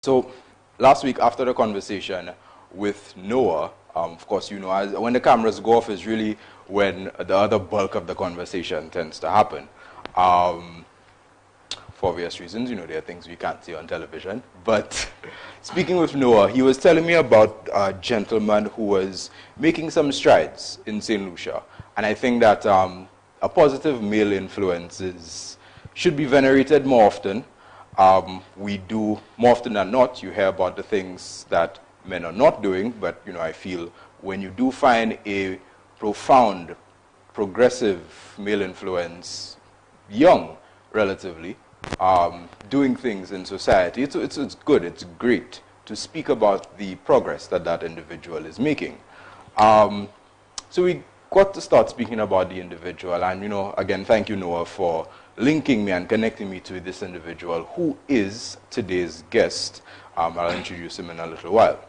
So last week after the conversation with Noah, of course, when the cameras go off is really when the other bulk of the conversation tends to happen. For obvious reasons, there are things we can't see on television. But speaking with Noah, he was telling me about a gentleman who was making some strides in St. Lucia. And I think that a positive male influence should be venerated more often. We do, more often than not, you hear about the things that men are not doing, but I feel when you do find a profound, progressive male influence, young relatively, doing things in society, it's good, it's great to speak about the progress that individual is making. So we got to start speaking about the individual, and again, thank you, Noah, for linking me and connecting me to this individual who is today's guest. I'll introduce him in a little while.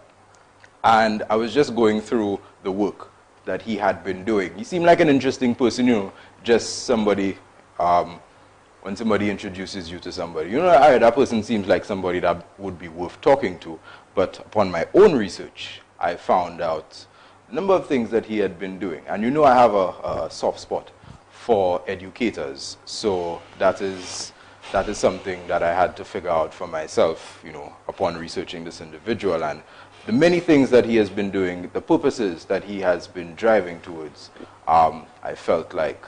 And I was just going through the work that he had been doing. He seemed like an interesting person, just somebody, when somebody introduces you to somebody, that person seems like somebody that would be worth talking to. But upon my own research, I found out a number of things that he had been doing. And I have a soft spot for educators, so that is something that I had to figure out for myself, upon researching this individual, and the many things that he has been doing, the purposes that he has been driving towards. I felt like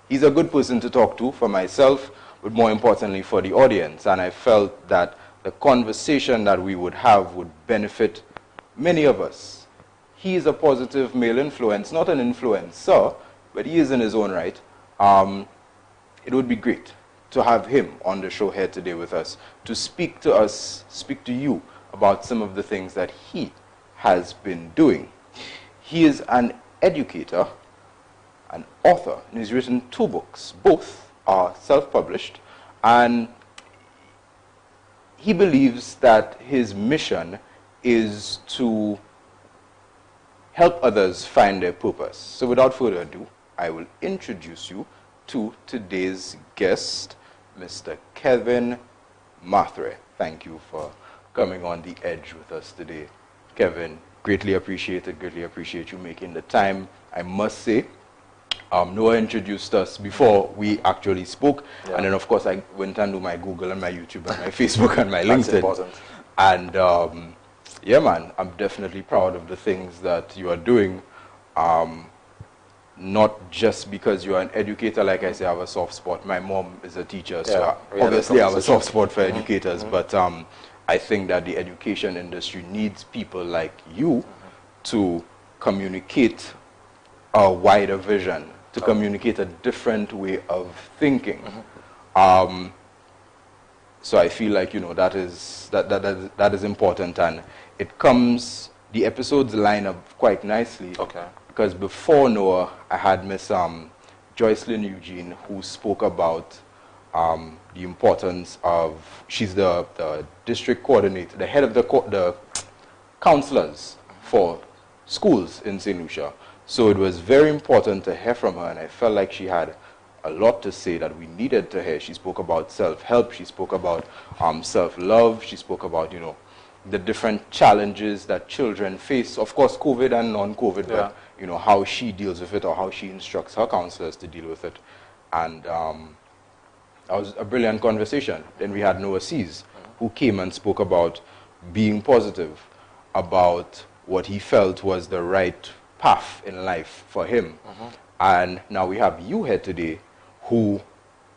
he's a good person to talk to for myself, but more importantly for the audience, and I felt that the conversation that we would have would benefit many of us. He is a positive male influence, not an influencer, but he is in his own right. It would be great to have him on the show here today with us, to speak to you about some of the things that he has been doing. He is an educator, an author, and he's written 2 books. Both are self-published, and he believes that his mission is to help others find their purpose. So without further ado, I will introduce you to today's guest, Mr. Kevin Mathre. Thank you for coming on The Edge with us today. Kevin, greatly appreciated, greatly appreciate you making the time. I must say, Noah introduced us before we actually spoke, and then of course I went and do my Google and my YouTube and my Facebook and my LinkedIn. That's important. And yeah, man, I'm definitely proud of the things that you are doing. Not just because you're an educator, like I say, I have a soft spot. My mom is a teacher, so obviously I have a soft spot for educators. But I think that the education industry needs people like you to communicate a wider vision, to communicate a different way of thinking. So I feel like that is important, and it comes. The episodes line up quite nicely. Okay. Because before Noah, I had Miss Joycelyn Eugene, who spoke about the importance of. She's the district coordinator, the head of the counselors for schools in St. Lucia. So it was very important to hear from her, and I felt like she had a lot to say that we needed to hear. She spoke about self-help, she spoke about self-love, she spoke about, the different challenges that children face, of course COVID and non-COVID, but how she deals with it, or how she instructs her counselors to deal with it. And that was a brilliant conversation. Then we had Noah Sees, who came and spoke about being positive, about what he felt was the right path in life for him. And now we have you here today, who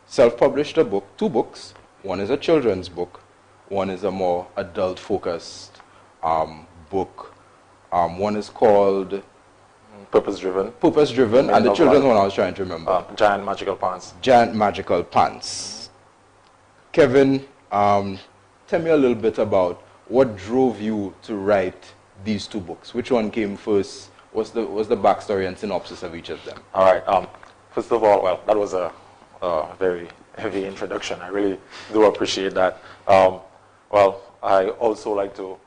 self-published a book, 2 books. One is a children's book, one is a more adult-focused book. One is called Purpose-driven. Purpose-driven, and the children's one I was trying to remember. Giant Magical Pants. Giant Magical Pants. Kevin, tell me a little bit about what drove you to write these 2 books. Which one came first? What's the backstory and synopsis of each of them? All right. First of all, well, that was a very heavy introduction. I really do appreciate that. Well, I also like to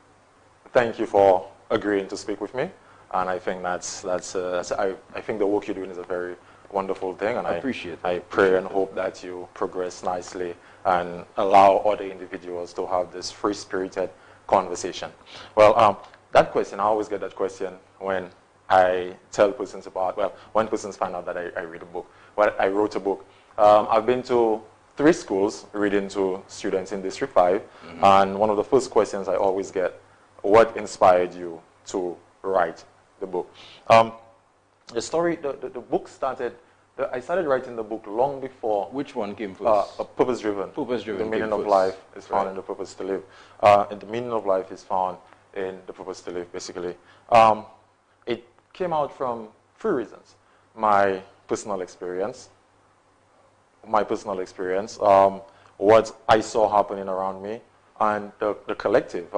thank you for agreeing to speak with me, and I think I think the work you're doing is a very wonderful thing, and I appreciate it. I pray and hope that you progress nicely and allow other individuals to have this free-spirited conversation. Well, that question, I always get that question when I tell persons about, well, when persons find out that I read a book, well, I wrote a book. I've been to 3 schools reading to students in District 5, and one of the first questions I always get, what inspired you to write the book? The story, the book started, I started writing the book long before. Which one came first? Purpose-driven. Purpose-driven. The meaning of life is found in the purpose to live. And the meaning of life is found in the purpose to live, basically. It came out from 3 reasons. My personal experience, what I saw happening around me, and the collective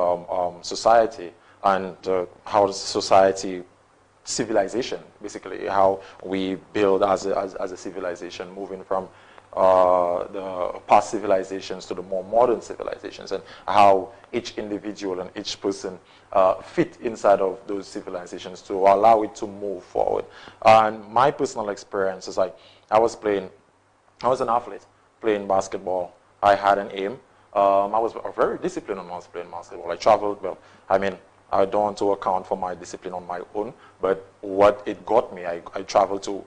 society, and how society, civilization, basically, how we build as a civilization, moving from the past civilizations to the more modern civilizations, and how each individual and each person fit inside of those civilizations to allow it to move forward. And my personal experience is like, I was an athlete playing basketball. I had an aim. I was very disciplined when I was playing basketball. I traveled, well, I mean, I don't want to account for my discipline on my own, but what it got me, I traveled to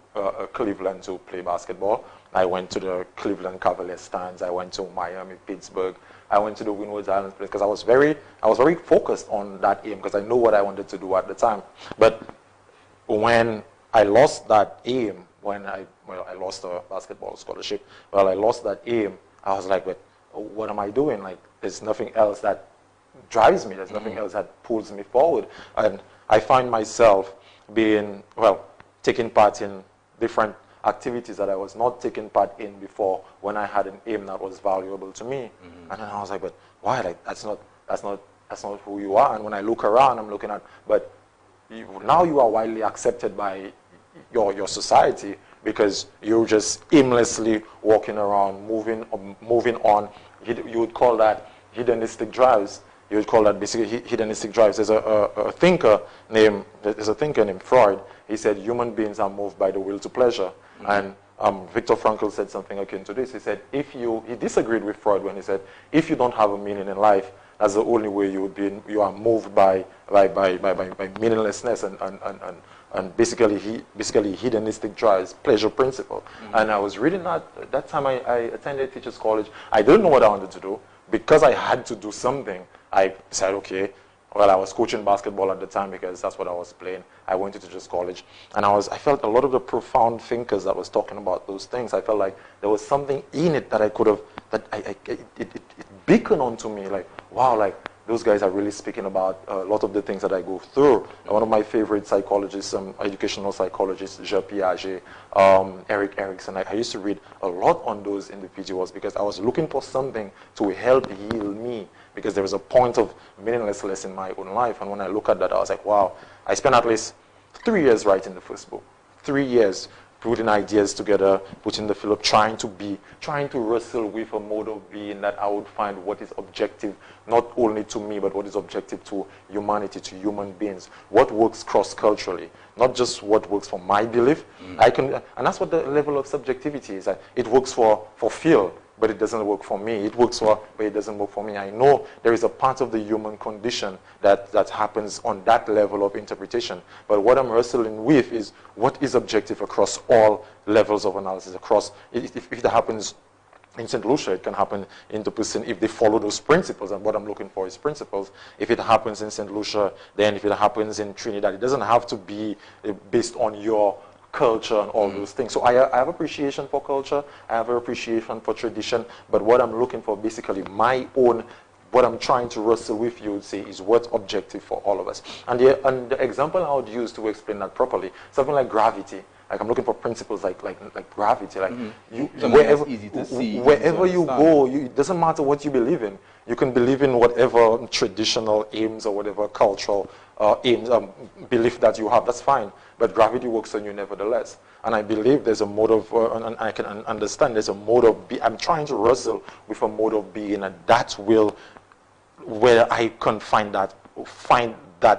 Cleveland to play basketball. I went to the Cleveland Cavaliers stands. I went to Miami, Pittsburgh. I went to the Windward Islands because I was very focused on that aim because I know what I wanted to do at the time. But when I lost that aim, when I lost a basketball scholarship, I lost that aim, I was like, but what am I doing? Like, there's nothing else that drives me. There's nothing else that pulls me forward. And I find myself taking part in different activities that I was not taking part in before when I had an aim that was valuable to me. And then I was like, but why? Like, that's not who you are. And when I look around, I'm looking at, but now you are widely accepted by your society because you're just aimlessly walking around, moving on. You would call that hedonistic drives. You would call that basically hedonistic drives. There's a thinker named Freud. He said human beings are moved by the will to pleasure. And Viktor Frankl said something akin to this. He said, he disagreed with Freud when he said, if you don't have a meaning in life, that's the only way you are moved by meaninglessness and basically hedonistic drives, pleasure principle. And I was reading that time I attended teachers college. I didn't know what I wanted to do. Because I had to do something, I said, okay, well, I was coaching basketball at the time because that's what I was playing. I went to teachers college, and I felt a lot of the profound thinkers that was talking about those things. I felt like there was something in it that I could have, it beaconed onto me, like, wow, like, those guys are really speaking about a lot of the things that I go through. One of my favorite psychologists, educational psychologists, Jean Piaget, Eric Erikson, I used to read a lot on those individuals because I was looking for something to help heal me because there was a point of meaninglessness in my own life. And when I look at that, I was like, wow, I spent at least 3 years writing the first book. 3 years putting ideas together, putting the fill up, trying to wrestle with a mode of being that I would find what is objective, not only to me, but what is objective to humanity, to human beings. What works cross-culturally, not just what works for my belief. And that's what the level of subjectivity is. It works for Phil, but it doesn't work for me. It works but it doesn't work for me. I know there is a part of the human condition that happens on that level of interpretation. But what I'm wrestling with is what is objective across all levels of analysis. If it happens in St. Lucia, it can happen in the person if they follow those principles, and what I'm looking for is principles. If it happens in St. Lucia, then if it happens in Trinidad, it doesn't have to be based on your culture and all those things. So I have appreciation for culture, I have appreciation for tradition, but what I'm looking for, basically my own, what I'm trying to wrestle with, you would say, is what's objective for all of us. And the example I would use to explain that properly, something like gravity. Like, I'm looking for principles like gravity. Like wherever you go, it doesn't matter what you believe in. You can believe in whatever traditional aims or whatever cultural aims, belief that you have. That's fine. But gravity works on you nevertheless. And I believe there's a mode of, and I can understand there's a mode of I'm trying to wrestle with a mode of being, and that will, where I can find that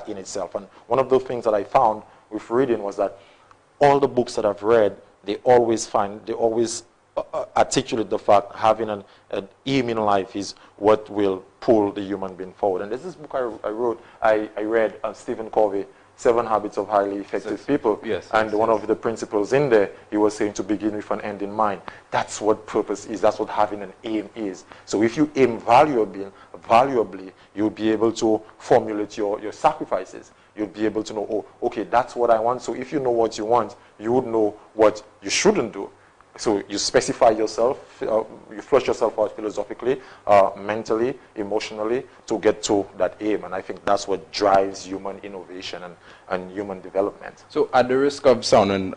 in itself. And one of the things that I found with reading was that all the books that I've read, they always articulate the fact having an aim in life is what will pull the human being forward. And there's this book I read, Stephen Covey, 7 Habits of Highly Effective People. Yes, and yes, one of the principles in there, he was saying to begin with an end in mind. That's what purpose is. That's what having an aim is. So if you aim valuably, you'll be able to formulate your sacrifices. You'll be able to know, oh, okay, that's what I want. So if you know what you want, you would know what you shouldn't do. So you specify yourself, you flush yourself out philosophically, mentally, emotionally, to get to that aim. And I think that's what drives human innovation and human development. So at the risk of sounding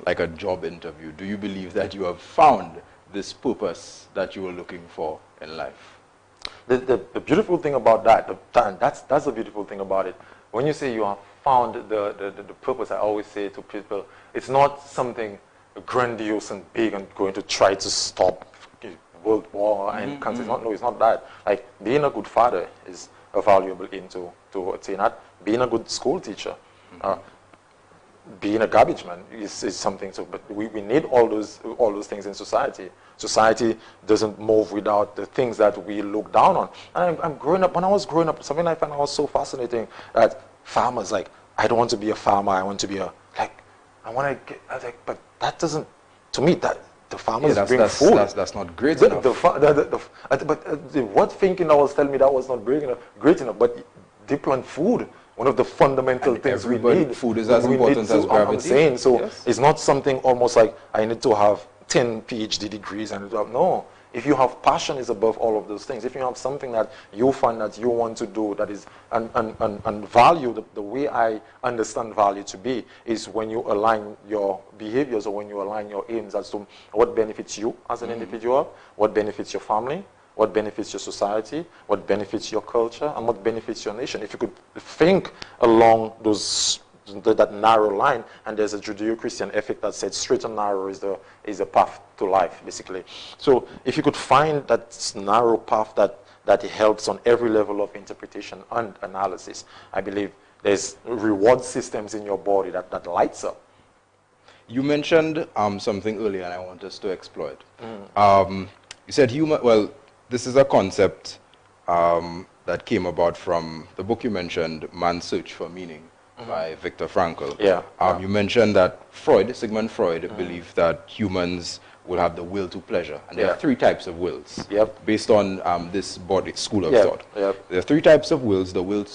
like a job interview, do you believe that you have found this purpose that you were looking for in life? The beautiful thing about that's the beautiful thing about it. When you say you have found the purpose, I always say to people, it's not something grandiose and big and going to try to stop world war and cancer. No, it's not that. Like being a good father is a valuable aim to attain at. Being a good school teacher, being a garbage man is something. So, but we need all those things in society. Society doesn't move without the things that we look down on. And I'm growing up. When I was growing up, something I found was so fascinating that farmers, like, I don't want to be a farmer. I want to be I was like, but that doesn't, to me, that the farmers bring food. That's not great enough. What thinking I was telling me that was not great enough, but they plant food. One of the fundamental things we need. Food is as important as gravity. I'm saying, so yes. It's not something almost like I need to have 10 PhD degrees and no. If you have passion, is above all of those things. If you have something that you find that you want to do, that is, and value, the way I understand value to be, is when you align your behaviors or when you align your aims as to what benefits you as an individual, what benefits your family, what benefits your society, what benefits your culture, and what benefits your nation. If you could think along that narrow line, and there's a Judeo-Christian ethic that said straight and narrow is the path to life, basically. So if you could find that narrow path that helps on every level of interpretation and analysis, I believe there's reward systems in your body that lights up. You mentioned something earlier, and I want us to explore it. You said this is a concept that came about from the book you mentioned, Man's Search for Meaning, by Viktor Frankl. You mentioned that Sigmund Freud believed that humans will have the will to pleasure. And there are 3 types of wills based on this school of thought. There are 3 types of wills, the will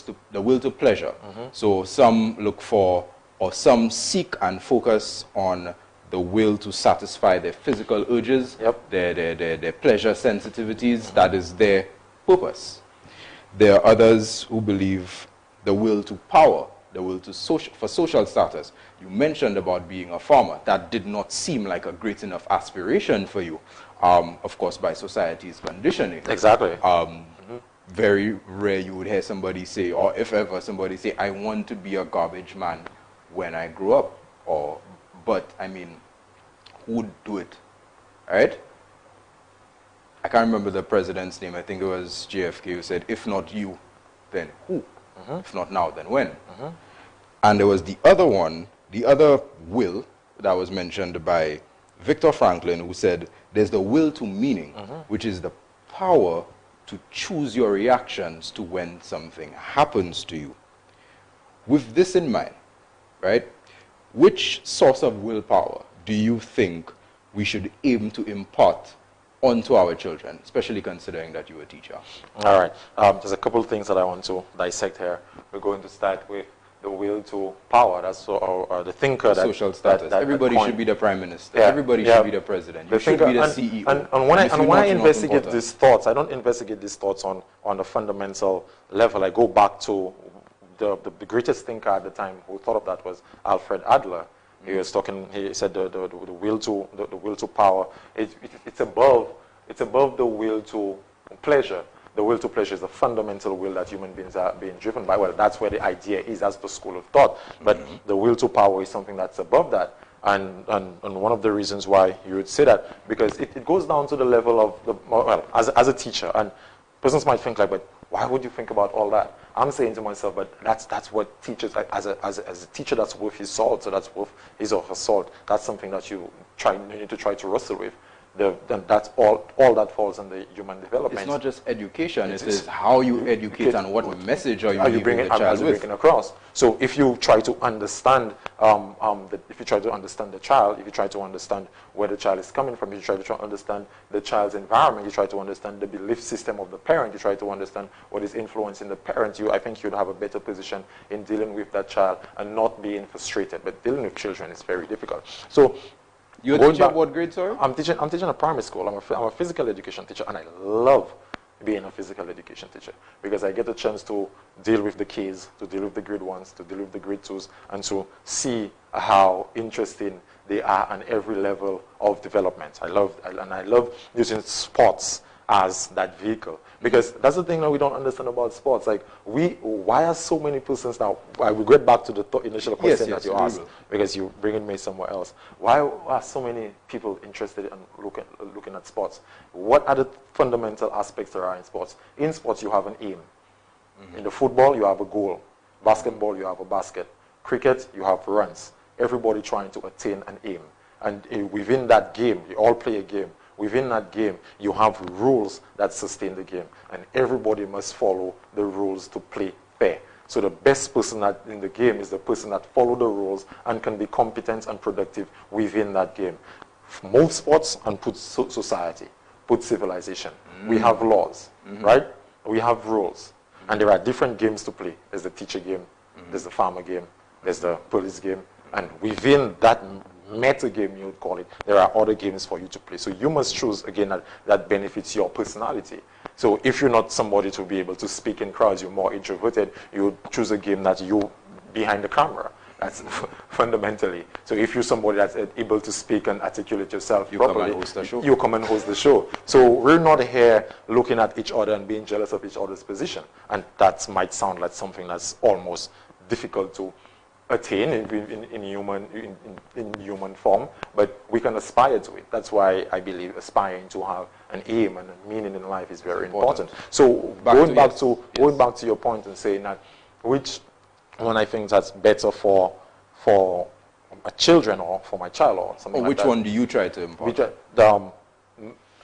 to pleasure. So some look for, or some seek and focus on the will to satisfy their physical urges, their pleasure sensitivities, that is their purpose. There are others who believe the will to power, the will to for social status. You mentioned about being a farmer. That did not seem like a great enough aspiration for you, of course, by society's conditioning. Exactly. Very rare you would hear somebody say, or if ever somebody say, I want to be a garbage man when I grow up. But, I mean, who would do it, right? I can't remember the president's name. I think it was JFK who said, if not you, then who? If not now, then when? And there was the other one, the other will that was mentioned by Viktor Frankl, who said there's the will to meaning, which is the power to choose your reactions to when something happens to you. With this in mind, right, which source of willpower do you think we should aim to impart onto our children, especially considering that you're a teacher? All right. There's a couple of things that I want to dissect here. We're going to start with the will to power. That's the thinker. Social status. Everybody should be the prime minister. Yeah. Everybody should be the president. You should be the CEO. And when I investigate these thoughts, I don't investigate these thoughts on a fundamental level. I go back to the greatest thinker at the time who thought of that was Alfred Adler. He was talking. He said the will to power. It's above the will to pleasure. The will to pleasure is the fundamental will that human beings are being driven by. Well, that's where the idea is. That's the school of thought. But the will to power is something that's above that. And one of the reasons why you would say that, because it goes down to the level of as a teacher, and persons might think like, but why would you think about all that? I'm saying to myself, but that's what teachers, as a teacher, that's worth his salt, so that's worth his or her salt. That's something that you need to try to wrestle with. then that's all that falls under human development. It's not just education, it is how you educate and what message are you leaving bringing, the child with. bringing across. So if you try to understand, if you try to understand the child, if you try to understand where the child is coming from, you try to understand the child's environment, you try to understand the belief system of the parent, you try to understand what is influencing the parent, I think you'd have a better position in dealing with that child and not being frustrated. But dealing with children is very difficult. So you're teaching at what grade, sorry? I'm teaching a primary school. I'm a physical education teacher, and I love being a physical education teacher because I get a chance to deal with the kids, to deal with the grade 1s, to deal with the grade 2s, and to see how interesting they are on every level of development. I love using sports as that vehicle because that's the thing that we don't understand about sports. Like why are so many persons now? I will get back to the initial question that you asked because you bringing me somewhere else. Why are so many people interested in looking at sports? What are the fundamental aspects there are in sports? In sports, you have an aim. In the football, you have a goal. Basketball, you have a basket. Cricket, you have runs. Everybody trying to attain an aim. And within that game, you all play a game. Within that game, you have rules that sustain the game. And everybody must follow the rules to play fair. So the best person in the game is the person that follows the rules and can be competent and productive within that game. Move sports and put society, put civilization. We have laws, right? We have rules. And there are different games to play. There's the teacher game, there's the farmer game, there's the police game. And within that meta game, you would call it, there are other games for you to play. So you must choose, again, that benefits your personality. So if you're not somebody to be able to speak in crowds, you're more introverted, you would choose a game that you behind the camera. That's fundamentally. So if you're somebody that's able to speak and articulate yourself properly, come and host the show. You come and host the show. So we're not here looking at each other and being jealous of each other's position. And that might sound like something that's almost difficult to attain in human form, but we can aspire to it. That's why I believe aspiring to have an aim and a meaning in life is very important. So going back to your point and saying that which one I think that's better for my children or for my child or something like that. Which one do you try to impart?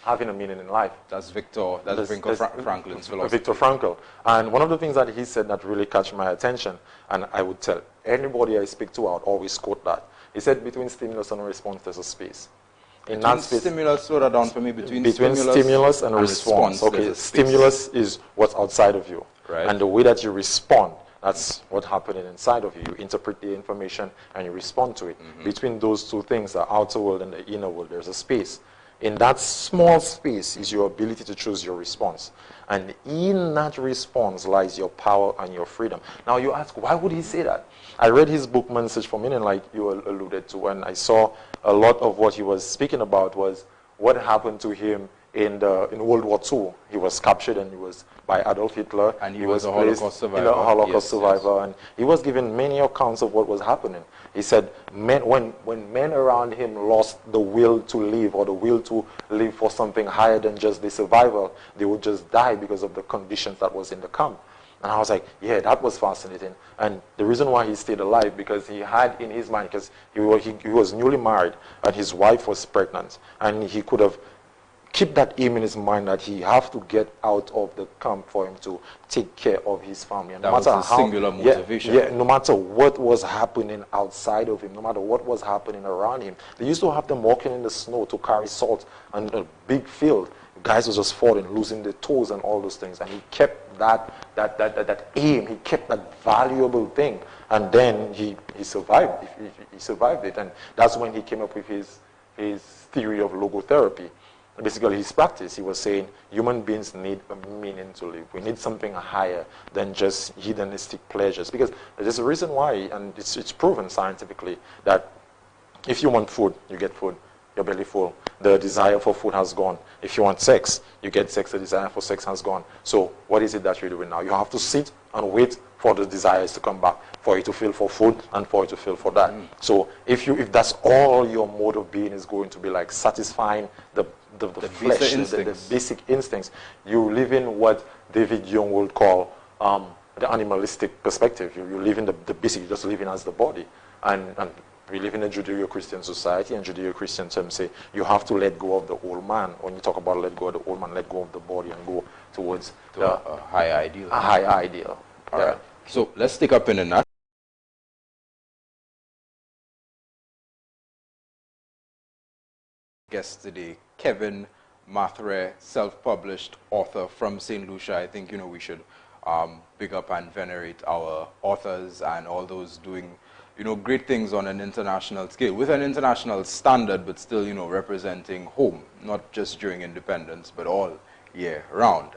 Having a meaning in life. That's Viktor Franklin's philosophy. Viktor Frankl. And one of the things that he said that really catch my attention, and I would tell anybody I speak to, I would always quote that. He said, between stimulus and response, there's a space. In that space, stimulus, slow that down for me. Between stimulus and response. Okay, stimulus is what's outside of you. Right. And the way that you respond, that's what's happening inside of you. You interpret the information and you respond to it. Between those two things, the outer world and the inner world, there's a space. In that small space is your ability to choose your response. And in that response lies your power and your freedom. Now you ask, why would he say that? I read his book, Message for Meaning, like you alluded to, and I saw a lot of what he was speaking about was what happened to him in World War II. He was captured and he was by Adolf Hitler. And he was a Holocaust survivor. A Holocaust survivor. And he was given many accounts of what was happening. He said when men around him lost the will to live or the will to live for something higher than just the survival, they would just die because of the conditions that was in the camp. And I was like, yeah, that was fascinating. And the reason why he stayed alive, because he had in his mind, because he was newly married and his wife was pregnant, and he could have keep that aim in his mind that he have to get out of the camp for him to take care of his family. And that was a singular motivation. Yeah, no matter what was happening outside of him, no matter what was happening around him. They used to have them walking in the snow to carry salt on a big field. Guys were just falling, losing their toes and all those things. And he kept that aim, he kept that valuable thing. And then he survived. He survived it. And that's when he came up with his theory of logotherapy. Basically, his practice, he was saying human beings need a meaning to live. We need something higher than just hedonistic pleasures. Because there's a reason why, and it's proven scientifically, that if you want food, you get food, your belly full. The desire for food has gone. If you want sex, you get sex, the desire for sex has gone. So what is it that you're doing now? You have to sit and wait for the desires to come back, for you to feel for food and for you to feel for that. So if that's all your mode of being is going to be like satisfying the flesh, the basic instincts, you live in what David Young would call the animalistic perspective. You live in the basic, you're just living as the body. And we live in a Judeo-Christian society, and Judeo-Christian terms say you have to let go of the old man. When you talk about let go of the old man, let go of the body and go towards a higher ideal. A higher ideal. All right. So let's take up in a nut. Guest today, Kevin Mathre, self-published author from St. Lucia. I think, we should big up and venerate our authors and all those doing, great things on an international scale, with an international standard, but still, representing home, not just during independence, but all year round.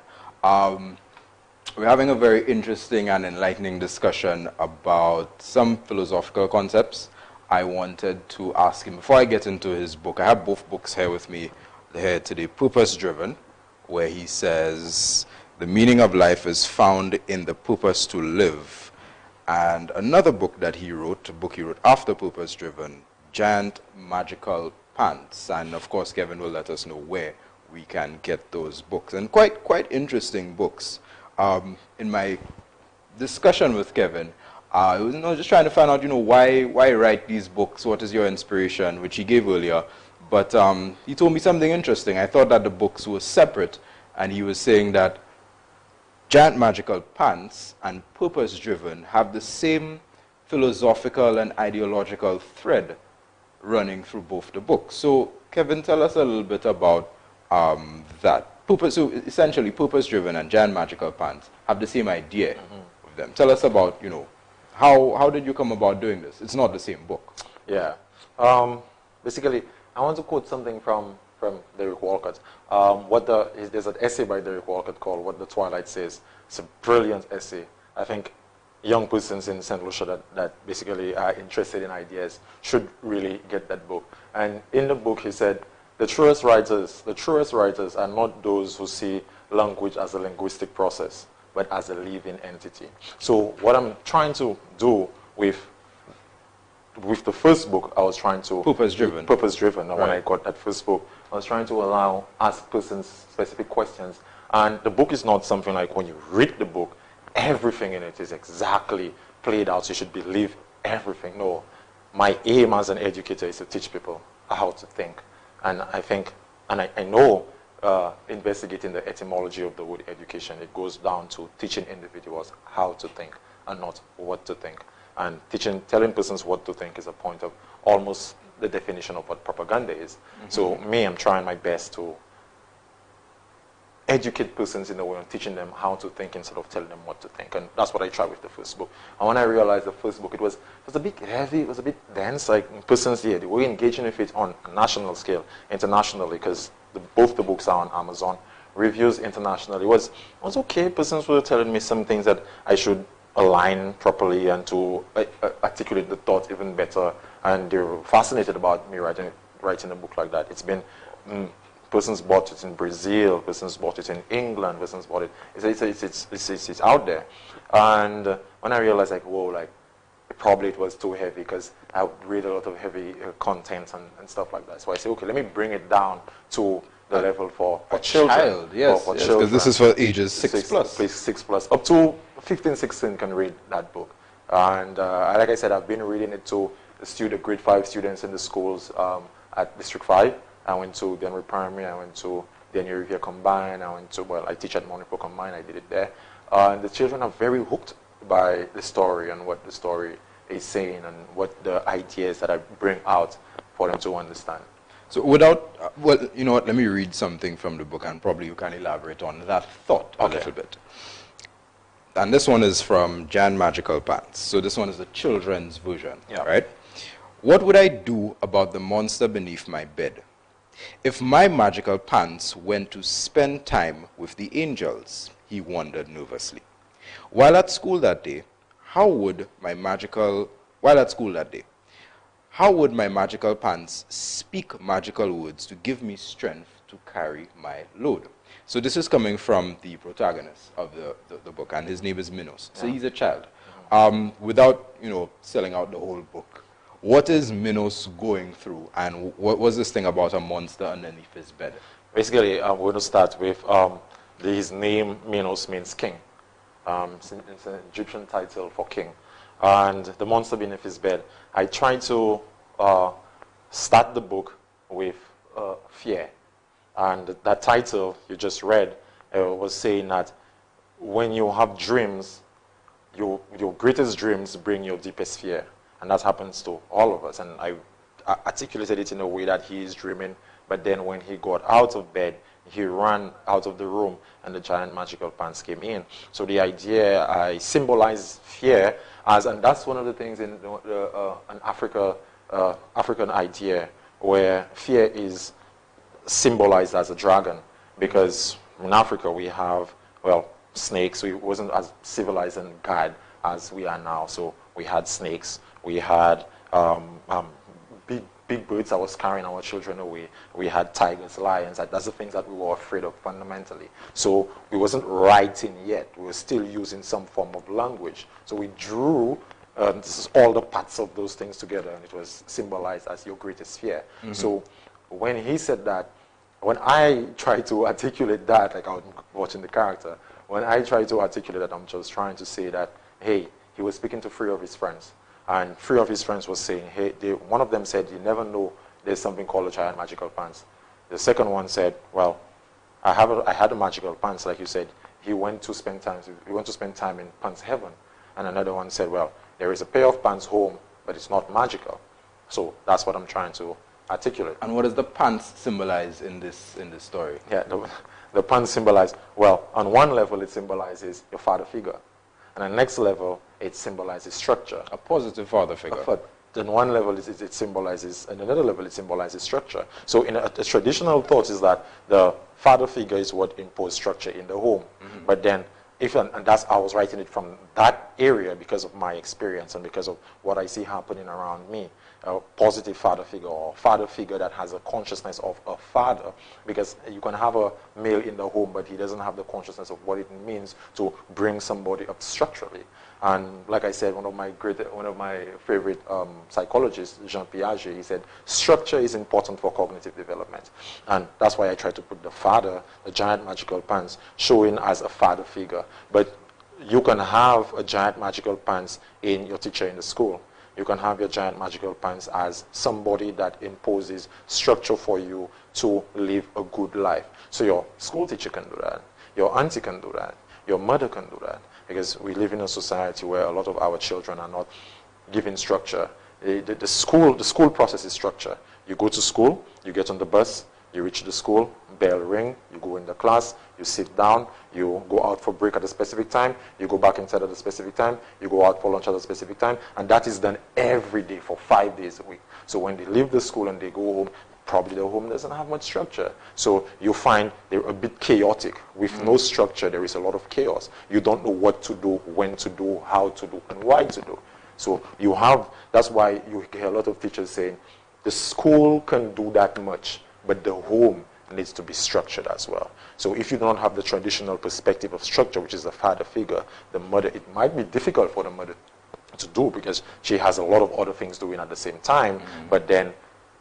We're having a very interesting and enlightening discussion about some philosophical concepts. I wanted to ask him, before I get into his book, I have both books here with me here today, Purpose Driven, where he says, the meaning of life is found in the purpose to live. And another book that he wrote, a book he wrote after Purpose Driven, Giant Magical Pants. And of course, Kevin will let us know where we can get those books. And quite interesting books. In my discussion with Kevin, I was just trying to find out, why write these books? What is your inspiration, which he gave earlier. But he told me something interesting. I thought that the books were separate, and he was saying that Giant Magical Pants and Purpose Driven have the same philosophical and ideological thread running through both the books. So, Kevin, tell us a little bit about that. So essentially, Purpose Driven and Giant Magical Pants have the same idea of them. Tell us about, how did you come about doing this? It's not the same book. Yeah. Basically, I want to quote something from Derek Walcott. There's an essay by Derek Walcott called What the Twilight Says. It's a brilliant essay. I think young persons in St. Lucia that basically are interested in ideas should really get that book. And in the book, he said, the truest writers are not those who see language as a linguistic process, but as a living entity. So what I'm trying to do with the first book, I was trying to... Purpose Driven. And right. When I got that first book, I was trying to ask persons specific questions. And the book is not something like when you read the book, everything in it is exactly played out. So you should believe everything. No. My aim as an educator is to teach people how to think. And I think, and I know, investigating the etymology of the word education, it goes down to teaching individuals how to think and not what to think. And telling persons what to think is a point of almost the definition of what propaganda is. Mm-hmm. So I'm trying my best to educate persons in a way and teaching them how to think instead of telling them what to think. And that's what I tried with the first book. And when I realized the first book, it was a bit heavy, it was a bit dense. Like persons here, they were engaging with it on a national scale, internationally, because both the books are on Amazon. Reviews internationally. It was okay. Persons were telling me some things that I should align properly and to articulate the thought even better. And they were fascinated about me writing a book like that. It's been... persons bought it in Brazil, persons bought it in England, persons bought it. It's out there. And when I realized, probably it was too heavy because I would read a lot of heavy content and stuff like that. So I said, okay, let me bring it down to the level for children. Child, yes, because this is for ages 6 plus. 6 plus. Up to 15, 16 can read that book. And like I said, I've been reading it to the grade 5 students in the schools at District 5. I went to Denver Primary, I went to Denver Riviera Combined, I teach at Monipo Combined, I did it there. And the children are very hooked by the story and what the story is saying and what the ideas that I bring out for them to understand. So you know what, let me read something from the book and probably you can elaborate on that thought a little bit. And this one is from Giant Magical Pants. So this one is the children's version, right? What would I do about the monster beneath my bed? If my magical pants went to spend time with the angels, he wondered nervously. While at school that day, how would my magical pants speak magical words to give me strength to carry my load? So this is coming from the protagonist of the book, and his name is Minos. So he's a child. Without, selling out the whole book, what is Minos going through, and what was this thing about a monster underneath his bed? Basically, we're going to start with his name. Minos means king. It's an Egyptian title for king. and the monster beneath his bed. I tried to start the book with fear. And that title you just read was saying that when you have dreams, your greatest dreams bring your deepest fear. And that happens to all of us. And I articulated it in a way that he is dreaming, but then when he got out of bed, he ran out of the room and the giant magical pants came in. So the idea, I symbolize fear as, and that's one of the things in an African idea where fear is symbolized as a dragon, because in Africa we have, well, snakes. We wasn't as civilized and God as we are now. So we had snakes, we had big birds that was carrying our children away. We had tigers, lions. That's the things that we were afraid of fundamentally. So we wasn't writing yet. We were still using some form of language. So we drew this is all the parts of those things together, and it was symbolized as your greatest fear. Mm-hmm. So when he said that, when I try to articulate that, like I was watching the character, when I try to articulate that, I'm just trying to say that, hey, he was speaking to 3 of his friends. And 3 of his friends was saying, hey, one of them said, you never know there's something called a giant magical pants. The second one said, well, I had a magical pants, like you said. He went to spend time in pants heaven. And another one said, well, there is a pair of pants home, but it's not magical. So that's what I'm trying to articulate. And what does the pants symbolize in this story? Yeah, the pants symbolize, well, on one level it symbolizes your father figure. And on the next level, it symbolizes structure. A positive father figure. Then one level it symbolizes, and another level it symbolizes structure. So in a traditional thought is that the father figure is what imposed structure in the home. Mm-hmm. But then, and that's, I was writing it from that area because of my experience and because of what I see happening around me. A positive father figure, or father figure that has a consciousness of a father, because you can have a male in the home, but he doesn't have the consciousness of what it means to bring somebody up structurally. And like I said, one of my favorite psychologists, Jean Piaget, he said structure is important for cognitive development, and that's why I try to put the father, the giant magical pants, showing as a father figure. But you can have a giant magical pants in your teacher in the school. You can have your giant magical pants as somebody that imposes structure for you to live a good life. So your school teacher can do that. Your auntie can do that. Your mother can do that. Because we live in a society where a lot of our children are not given structure. The school process is structure. You go to school, you get on the bus, you reach the school, bell ring, you go in the class, you sit down, you go out for break at a specific time, you go back inside at a specific time, you go out for lunch at a specific time, and that is done every day for 5 days a week. So when they leave the school and they go home, probably the home doesn't have much structure. So you find they're a bit chaotic. With no structure, there is a lot of chaos. You don't know what to do, when to do, how to do, and why to do. So that's why you hear a lot of teachers saying, the school can do that much, but the home needs to be structured as well. So if you don't have the traditional perspective of structure, which is the father figure, the mother, it might be difficult for the mother to do because she has a lot of other things doing at the same time, but then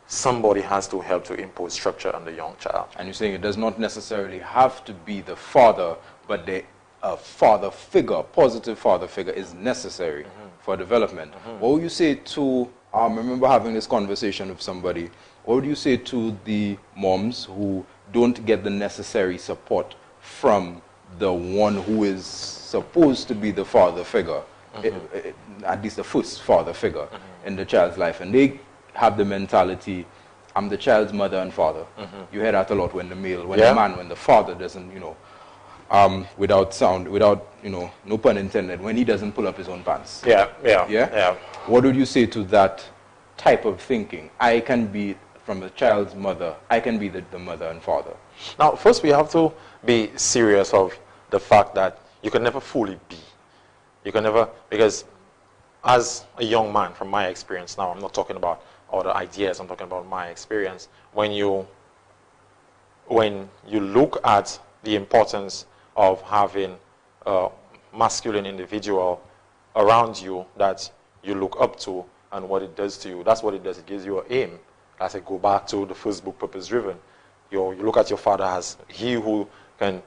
somebody has to help to impose structure on the young child. And you're saying it does not necessarily have to be the father, but a father figure, positive father figure is necessary for development. What would you say to, I remember having this conversation with somebody, what would you say to the moms who don't get the necessary support from the one who is supposed to be the father figure, at least the first father figure in the child's life, and they have the mentality, I'm the child's mother and father. You hear that a lot when the man, when the father doesn't, without, no pun intended, when he doesn't pull up his own pants. Yeah. What would you say to that type of thinking? I can be, from the child's mother, I can be the mother and father. Now, first we have to be serious of the fact that you can never fully be. You can never, because as a young man, from my experience now, I'm not talking about other ideas, I'm talking about my experience. When you look at the importance of having a masculine individual around you that you look up to and what it does to you, that's what it does. It gives you an aim. As I go back to the first book, Purpose Driven, you look at your father as he who can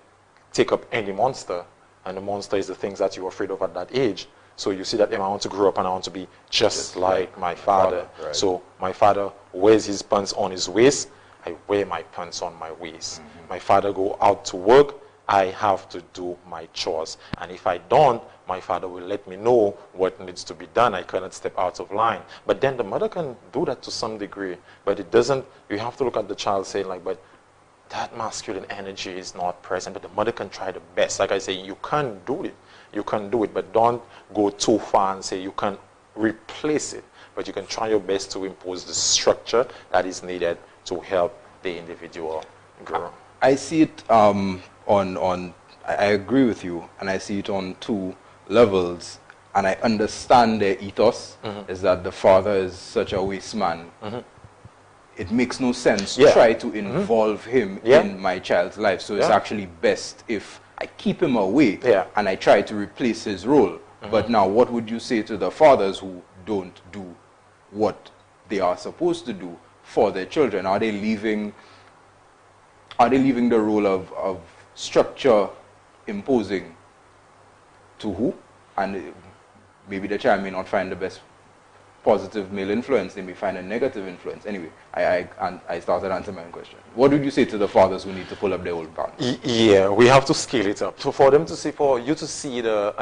take up any monster And the monster is the things that you're afraid of at that age. So you see that, I want to grow up and I want to be just like my father. Right. So my father wears his pants on his waist, I wear my pants on my waist. My father go out to work, I have to do my chores. And if I don't, my father will let me know what needs to be done. I cannot step out of line. But then the mother can do that to some degree. But it doesn't, you have to look at the child saying like, but that masculine energy is not present. But the mother can try the best. Like I say, you can't do it. You can do it, but don't go too far and say you can replace it. But you can try your best to impose the structure that is needed to help the individual grow. I see it I agree with you, and I see it on two levels, and I understand their ethos, is that the father is such a waste man. It makes no sense to try to involve him in my child's life, so it's actually best if I keep him away and I try to replace his role. But now, what would you say to the fathers who don't do what they are supposed to do for their children? Are they leaving the role of structure imposing to who? And maybe the child may not find the best positive male influence, they may find a negative influence. Anyway, I started answering my own question. What would you say to the fathers who need to pull up their old pants? Yeah, we have to scale it up. So for you to see the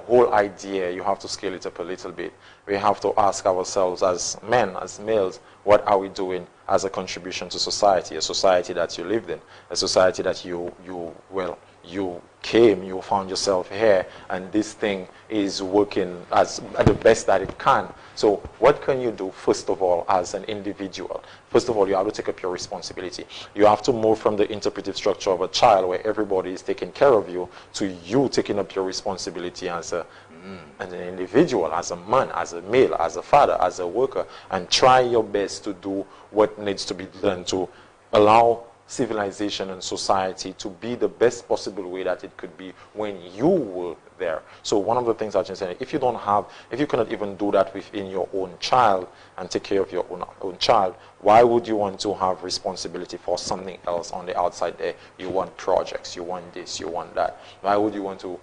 whole idea, you have to scale it up a little bit. We have to ask ourselves as men, as males, what are we doing as a contribution to society, a society that you lived in, a society that you found yourself here, and this thing is working at the best that it can. So what can you do, first of all, as an individual? First of all, you have to take up your responsibility. You have to move from the interpretive structure of a child where everybody is taking care of you to you taking up your responsibility as an individual, as a man, as a male, as a father, as a worker, and try your best to do what needs to be done to allow civilization and society to be the best possible way that it could be when you were there. So one of the things I just said, if you cannot even do that within your own child and take care of your own child, why would you want to have responsibility for something else on the outside there? You want projects, you want this, you want that. Why would you want to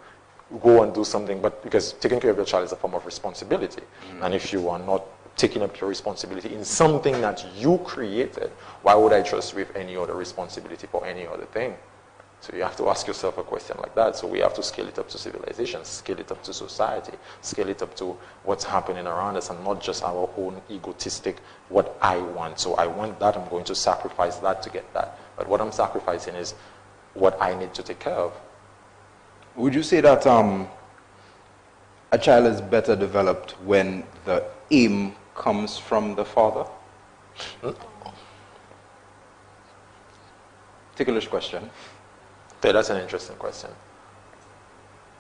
go and do something? But because taking care of your child is a form of responsibility. And if you are not taking up your responsibility in something that you created, why would I trust with any other responsibility for any other thing? So you have to ask yourself a question like that. So we have to scale it up to civilization, scale it up to society, scale it up to what's happening around us, and not just our own egotistic, what I want. So I want that, I'm going to sacrifice that to get that. But what I'm sacrificing is what I need to take care of. Would you say that a child is better developed when the aim comes from the father? Ticklish question. Yeah, that's an interesting question.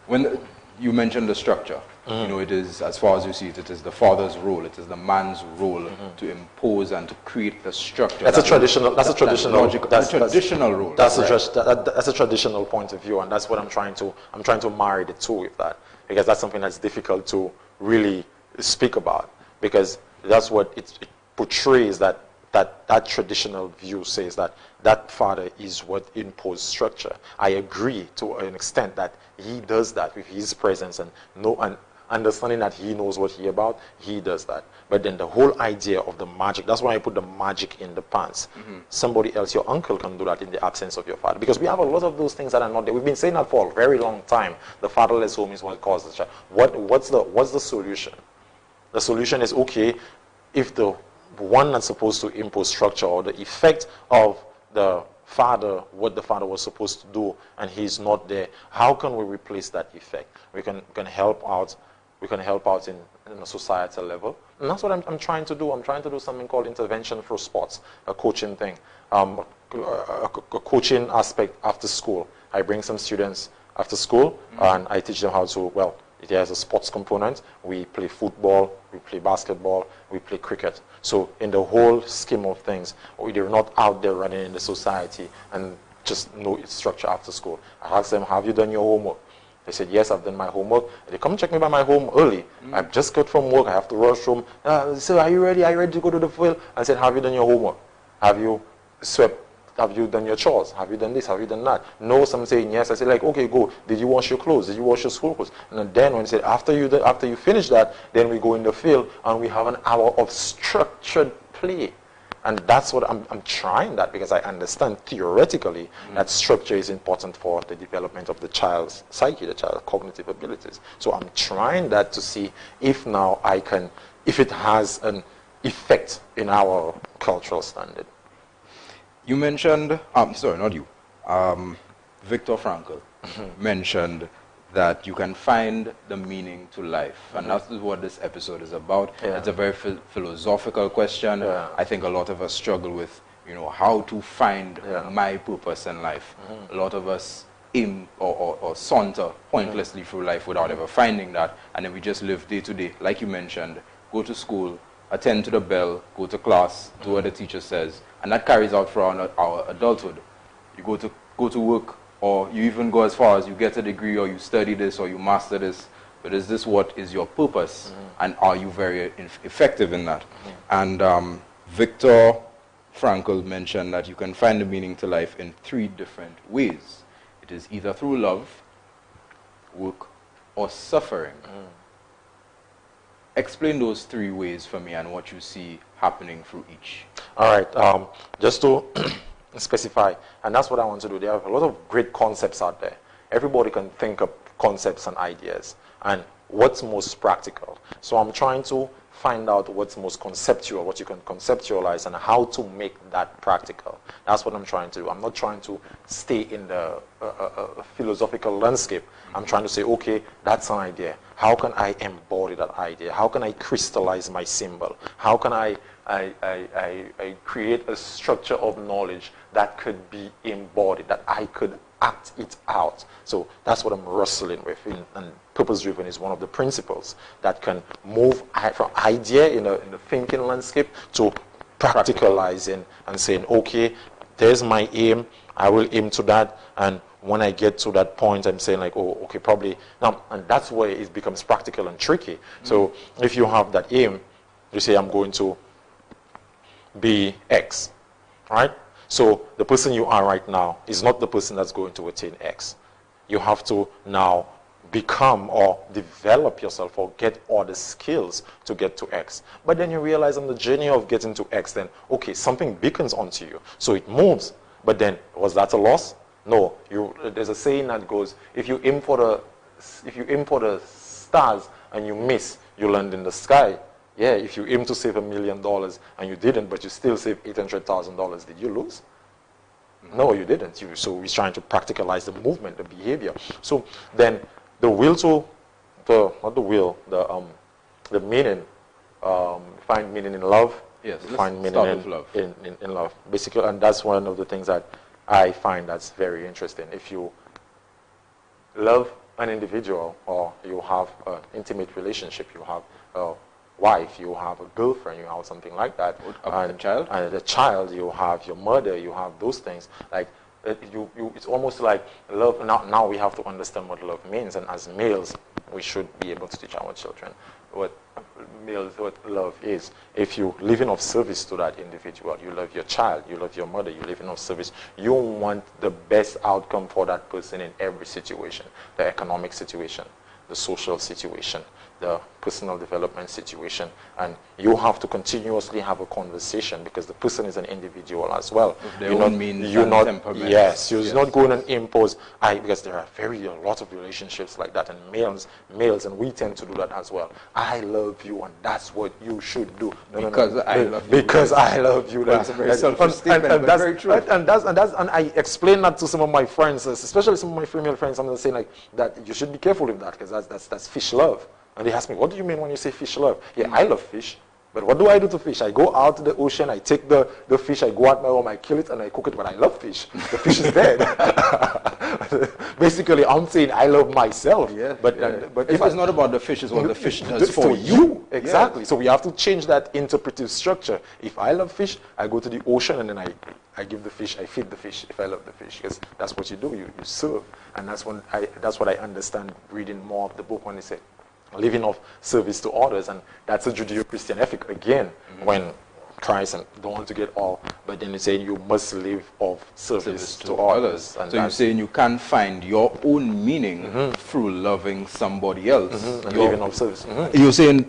When you mentioned the structure, it is, as far as you see it, it is the father's role, it is the man's role to impose and to create the structure. That's a traditional role. That's a traditional point of view, and that's what I'm trying to marry the two with that, because that's something that's difficult to really speak about, because that's what it portrays, that traditional view says that father is what imposed structure. I agree to an extent that he does that with his presence and understanding that he knows what he about, he does that. But then the whole idea of the magic, that's why I put the magic in the pants. Somebody else, your uncle, can do that in the absence of your father. Because we have a lot of those things that are not there. We've been saying that for a very long time. The fatherless home is what causes the child. What's the solution? The solution is, okay, if the one that's supposed to impose structure or the effect of the father, what the father was supposed to do, and he's not there, how can we replace that effect? We can help out. We can help out in a societal level. And that's what I'm trying to do. I'm trying to do something called intervention through sports, a coaching thing, a coaching aspect after school. I bring some students after school and I teach them how to, it has a sports component. We play football, we play basketball, we play cricket. So in the whole scheme of things, they're not out there running in the society and just know its structure after school. I ask them, have you done your homework? They said, yes, I've done my homework. They come check me by my home early. I've just got from work. I have to rush home. So are you ready? Are you ready to go to the field? I said, have you done your homework? Have you swept have you done your chores? Have you done this? Have you done that? No, some saying yes. I say like, okay, go. Did you wash your clothes? Did you wash your school clothes? And then when I said after you finish that, then we go in the field and we have an hour of structured play. And that's what I'm trying that, because I understand theoretically that structure is important for the development of the child's psyche, the child's cognitive abilities. So I'm trying that to see if now if it has an effect in our cultural standard. You mentioned, sorry, not you, Viktor Frankl mentioned that you can find the meaning to life. And that's what this episode is about. Yeah. It's a very philosophical question. Yeah. I think a lot of us struggle with, how to find my purpose in life. A lot of us aim or saunter pointlessly through life without ever finding that. And then we just live day to day. Like you mentioned, go to school, attend to the bell, go to class, do what the teacher says. And that carries out for our adulthood. You go to work, or you even go as far as you get a degree, or you study this, or you master this. But is this what is your purpose? And are you very effective in that? And Viktor Frankl mentioned that you can find the meaning to life in 3 different ways. It is either through love, work, or suffering. Explain those 3 ways for me and what you see happening through each. All right, just to specify, and that's what I want to do. There are a lot of great concepts out there. Everybody can think of concepts and ideas, and what's most practical. So I'm trying to find out what's most conceptual, what you can conceptualize, and how to make that practical. That's what I'm trying to do. I'm not trying to stay in the philosophical landscape. I'm trying to say, okay, that's an idea. How can I embody that idea? How can I crystallize my symbol? How can I create a structure of knowledge that could be embodied, that I could act it out? So that's what I'm wrestling with. And purpose-driven is one of the principles that can move from idea in the thinking landscape to practicalizing and saying, okay, there's my aim. I will aim to that. And when I get to that point, I'm saying like, oh, okay, probably now. And that's where it becomes practical and tricky. So if you have that aim, you say, I'm going to be X, right? So the person you are right now is not the person that's going to attain X. You have to now become or develop yourself or get all the skills to get to X. But then you realize on the journey of getting to X, then, okay, something beacons onto you. So it moves. But then, was that a loss? No. There's a saying that goes, if you aim for the stars and you miss, you land in the sky. Yeah, if you aim to save $1 million and you didn't, but you still saved $800,000, did you lose? No, you didn't. So we're trying to practicalize the movement, the behavior. So then the will to, the meaning, find meaning in love. Yes, find meaning in love. Basically, and that's one of the things that I find that's very interesting. If you love an individual, or you have an intimate relationship, you have a wife, you have a girlfriend, you have something like that, and the child, you have your mother, you have those things. Like it's almost like love. Now we have to understand what love means, and as males, we should be able to teach our children what love is. If you live in of service to that individual, you love your child, you love your mother, you live in of service, you want the best outcome for that person in every situation, the economic situation, the social situation, the personal development situation, and you have to continuously have a conversation, because the person is an individual as well. You're not, you're not going to impose. Because there are a lot of relationships like that, and males, and we tend to do that as well. I love you, and that's what you should do. Because I love you. That's a very selfish statement, but very true. And I explain that to some of my friends, especially some of my female friends. I'm saying like that you should be careful with that, because that's fish love. And they ask me, what do you mean when you say fish love? Yeah, I love fish. But what do I do to fish? I go out to the ocean, I take the fish, I go out my home, I kill it, and I cook it, but I love fish. The fish is dead. Basically, I'm saying I love myself. Yeah, but if it's not about the fish, it's what the fish does for you. Exactly. Yeah. So we have to change that interpretive structure. If I love fish, I go to the ocean, and then I give the fish, I feed the fish if I love the fish. Because that's what you do, you serve. And that's what I understand reading more of the book when they say, living of service to others, and that's a Judeo-Christian ethic again. When Christ and don't want to get all, but then it's saying you must live of service to others. And so you're saying you can't find your own meaning through loving somebody else. And living of service. You're saying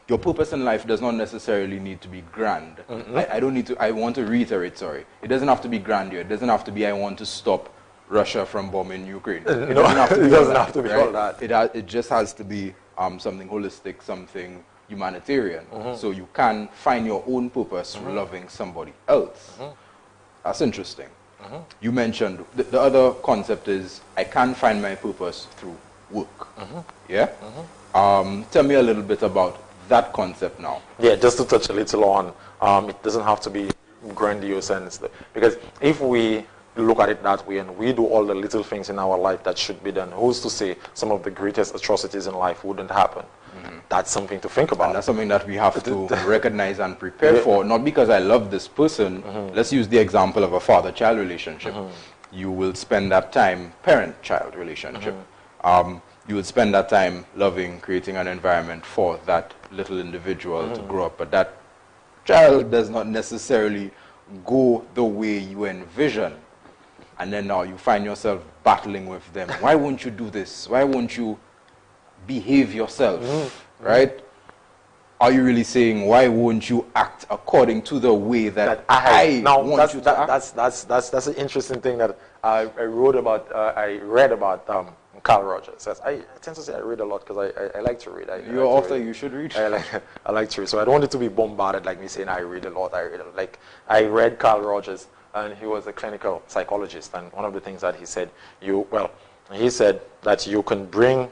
your purpose in life does not necessarily need to be grand. I want to reiterate, sorry. It doesn't have to be grandeur. It doesn't have to be I want to stop Russia from bombing Ukraine. It doesn't have to be all that. It just has to be something holistic, something humanitarian. So you can find your own purpose through loving somebody else. That's interesting. You mentioned the other concept is I can find my purpose through work. Yeah? Tell me a little bit about that concept now. Yeah, just to touch a little on, it doesn't have to be grandiose, and because if we look at it that way and we do all the little things in our life that should be done, who's to say some of the greatest atrocities in life wouldn't happen? That's something to think about. And that's something that we have to recognize and prepare for, not because I love this person. Let's use the example of a father-child relationship. You will spend that time, parent-child relationship. You would spend that time loving, creating an environment for that little individual to grow up. But that child does not necessarily go the way you envision. And then now you find yourself battling with them. Why won't you do this? Why won't you behave yourself? Right? Are you really saying, why won't you act according to the way that I want you to act? That's an interesting thing that I read about Carl Rogers. I tend to say I read a lot because I like to read. You're author, you should read. I like to read. So I don't want it to be bombarded like me saying I read a lot. Like I read Carl Rogers, and he was a clinical psychologist. And one of the things that he said, he said that you can bring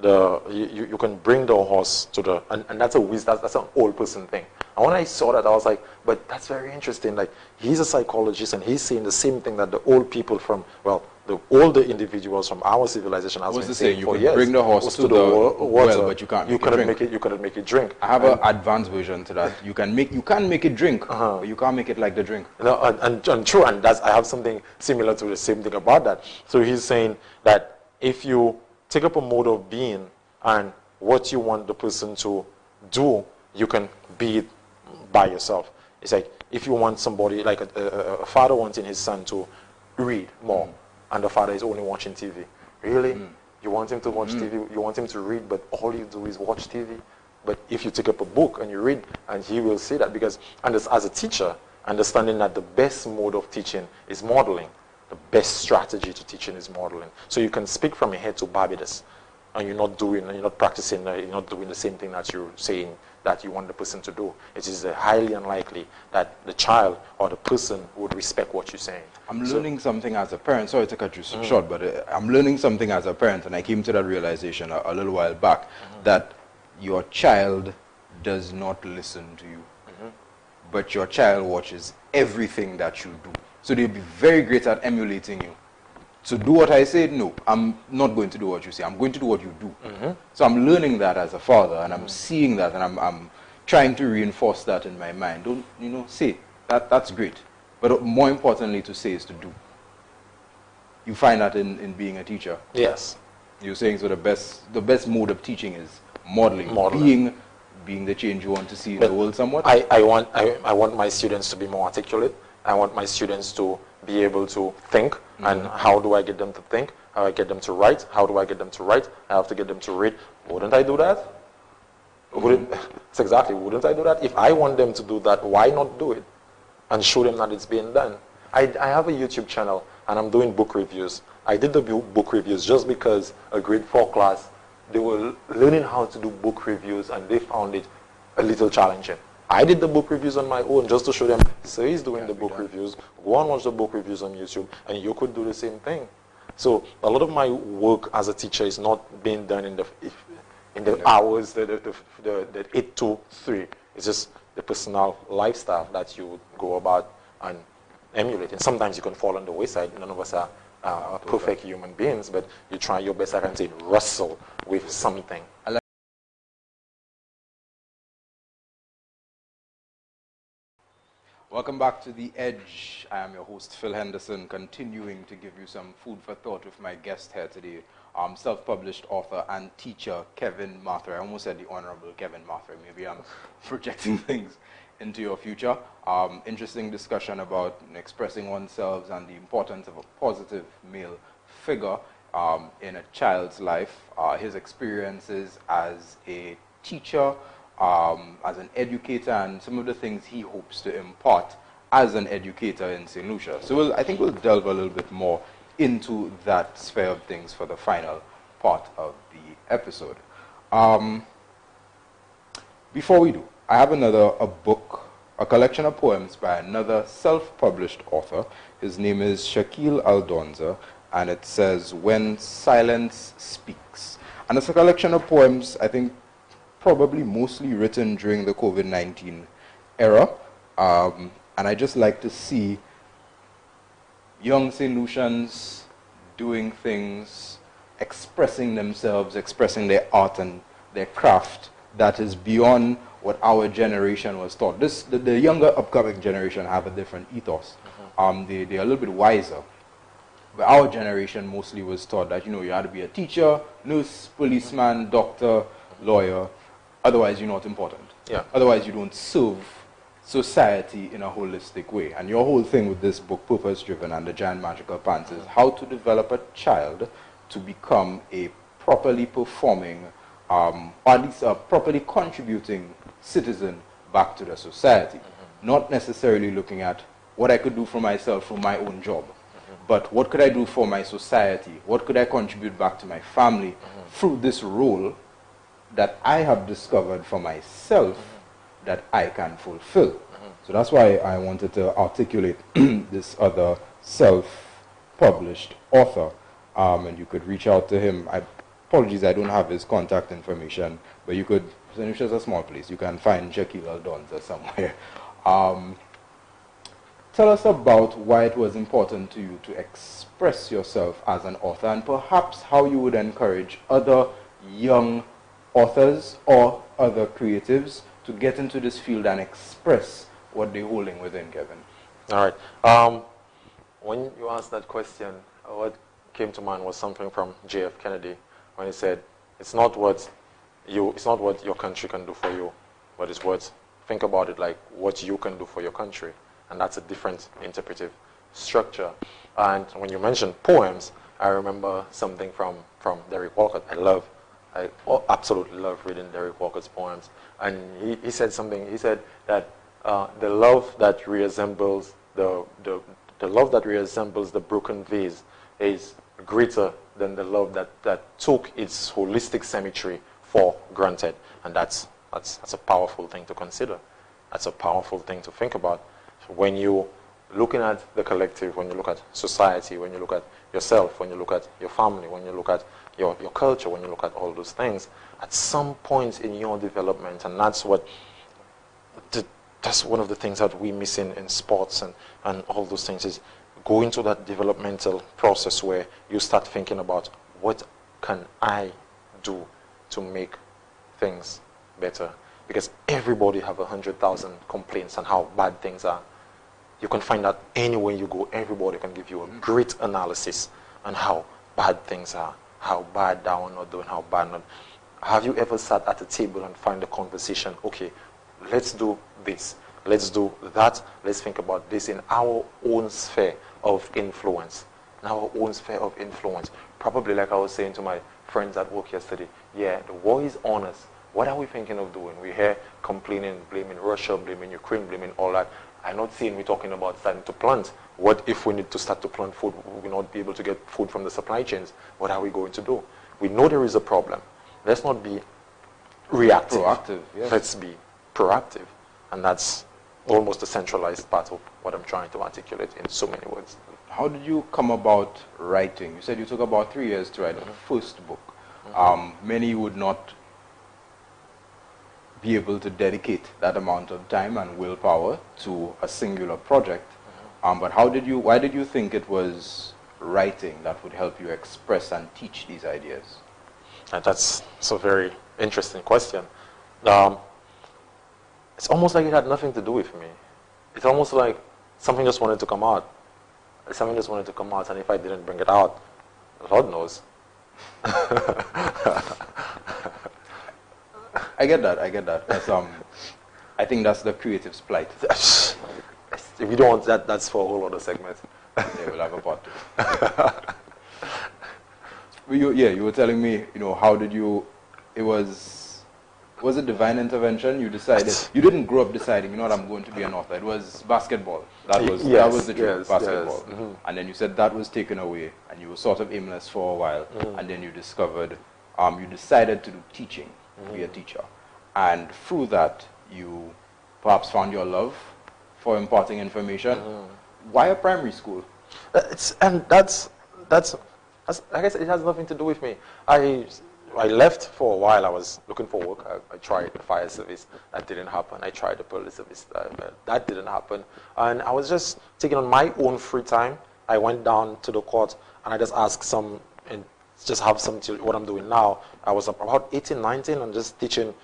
you can bring the horse to the, and that's a wisdom, that's an old person thing. And when I saw that, I was like, but that's very interesting. Like, he's a psychologist and he's saying the same thing that the old people from, the older individuals from our civilization has been saying for years. You can bring the horse to the well, but you can't make it You couldn't make it drink. I have an advanced version to that. You can make it drink, but you can't make it like the drink. No, and true, and I have something similar to the same thing about that. So he's saying that if you take up a mode of being and what you want the person to do, you can be it by yourself. It's like if you want somebody, like a father wanting his son to read more, and the father is only watching TV. Really? You want him to watch TV, you want him to read, but all you do is watch TV? But if you take up a book and you read, and he will see that, because as a teacher, understanding that the best mode of teaching is modeling. The best strategy to teaching is modeling. So you can speak from your head to Barbados, and you're not practicing, you're not doing the same thing that you're saying that you want the person to do. It is highly unlikely that the child or the person would respect what you're saying. I'm learning something as a parent. Sorry to cut you short, but I'm learning something as a parent, and I came to that realization a little while back, that your child does not listen to you, but your child watches everything that you do. So they'll be very great at emulating you. So do what I say? No, I'm not going to do what you say. I'm going to do what you do. So I'm learning that as a father, and I'm seeing that, and I'm trying to reinforce that in my mind. Don't, say, that's great. But more importantly to say is to do. You find that in being a teacher. Yes. You're saying so the best mode of teaching is modeling. Being the change you want to see in the world somewhat. I want my students to be more articulate. I want my students to be able to think, and how do I get them to think? How do I get them to write? How do I get them to write? I have to get them to read. Wouldn't I do that? It's exactly, wouldn't I do that? If I want them to do that, why not do it? And show them that it's being done. I have a YouTube channel, and I'm doing book reviews. I did the book reviews just because a grade 4 class, they were learning how to do book reviews, and they found it a little challenging. I did the book reviews on my own just to show them, so he's doing the book reviews. Go and watch the book reviews on YouTube, and you could do the same thing. So a lot of my work as a teacher is not being done in the hours, the 8 to 3. It's just the personal lifestyle that you go about and emulate. And sometimes you can fall on the wayside. None of us are perfect human beings, but you try your best, I can say, wrestle with something. Welcome back to The Edge. I am your host, Phil Henderson, continuing to give you some food for thought with my guest here today, self-published author and teacher, Kevin Mathur. I almost said the Honorable Kevin Mathur. Maybe I'm projecting things into your future. Interesting discussion about expressing oneself and the importance of a positive male figure in a child's life, his experiences as a teacher, as an educator, and some of the things he hopes to impart as an educator in St. Lucia. So I think we'll delve a little bit more into that sphere of things for the final part of the episode. Before we do, I have a book, a collection of poems by another self-published author. His name is Shaquille Aldonza, and it says, When Silence Speaks. And it's a collection of poems, I think, probably mostly written during the COVID-19 era. And I just like to see young St. Lucians doing things, expressing themselves, expressing their art and their craft that is beyond what our generation was taught. The younger upcoming generation have a different ethos. They're a little bit wiser. But our generation mostly was taught that, you had to be a teacher, nurse, policeman, doctor, lawyer. Otherwise, you're not important. Yeah. Otherwise, you don't serve society in a holistic way. And your whole thing with this book, Purpose Driven and the Giant Magical Pants, is how to develop a child to become a properly performing, or at least a properly contributing citizen back to the society. Not necessarily looking at what I could do for myself from my own job, but what could I do for my society? What could I contribute back to my family through this role that I have discovered for myself that I can fulfill. So that's why I wanted to articulate this other self-published author. And you could reach out to him. Apologies, I don't have his contact information, but you could, St. Lucia's a small place, you can find Shaquille Aldonza somewhere. Tell us about why it was important to you to express yourself as an author, and perhaps how you would encourage other young authors or other creatives to get into this field and express what they're holding within, Kevin. All right. When you asked that question, what came to mind was something from J.F. Kennedy when he said, "It's not what your country can do for you, but it's what, think about it like what you can do for your country." And that's a different interpretive structure. And when you mentioned poems, I remember something from Derek Walcott. I absolutely love reading Derek Walcott's poems. And he said something. He said that the love that resembles the love that resembles the broken vase is greater than the love that took its holistic symmetry for granted. And that's a powerful thing to consider. That's a powerful thing to think about. So when you're looking at the collective, when you look at society, when you look at yourself, when you look at your family, when you look at your culture, when you look at all those things, at some point in your development, and that's one of the things that we miss in sports and all those things, is go into that developmental process where you start thinking about what can I do to make things better. Because everybody have 100,000 complaints on how bad things are. You can find that anywhere you go, everybody can give you a great analysis on how bad things are, how bad that one not doing, how bad not. Have you ever sat at a table and find a conversation, okay, let's do this, let's do that, let's think about this in our own sphere of influence. In our own sphere of influence. Probably like I was saying to my friends at work yesterday, yeah, the war is on us. What are we thinking of doing? We're here complaining, blaming Russia, blaming Ukraine, blaming all that. I'm not saying we're talking about starting to plant. What if we need to start to plant food? We will not be able to get food from the supply chains. What are we going to do? We know there is a problem. Let's not be reactive. Proactive, yes. Let's be proactive. And that's almost the centralized part of what I'm trying to articulate in so many words. How did you come about writing? You said you took about 3 years to write the first book. Many would not be able to dedicate that amount of time and willpower to a singular project. But why did you think it was writing that would help you express and teach these ideas? That's a very interesting question. It's almost like it had nothing to do with me. it's almost like something just wanted to come out. Something just wanted to come out, and if I didn't bring it out, Lord knows. I get that. That's, I think that's the creative's plight. If you don't want that, that's for a whole other segment. Yeah, we'll have a part two. Well, you were telling me, how did you, was it divine intervention? You decided, you didn't grow up deciding, I'm going to be an author. It was basketball. That was the truth, basketball. Yes. Mm-hmm. And then you said that was taken away, and you were sort of aimless for a while, and then you discovered, you decided to do teaching, be a teacher. And through that, you perhaps found your love for imparting information. Why a primary school? That's like I said, it has nothing to do with me. I left for a while. I was looking for work. I tried the fire service. That didn't happen. I tried the police service. That didn't happen. And I was just taking on my own free time. I went down to the court and I just asked some, and just have some to what I'm doing now. I was about 18, 19 and just teaching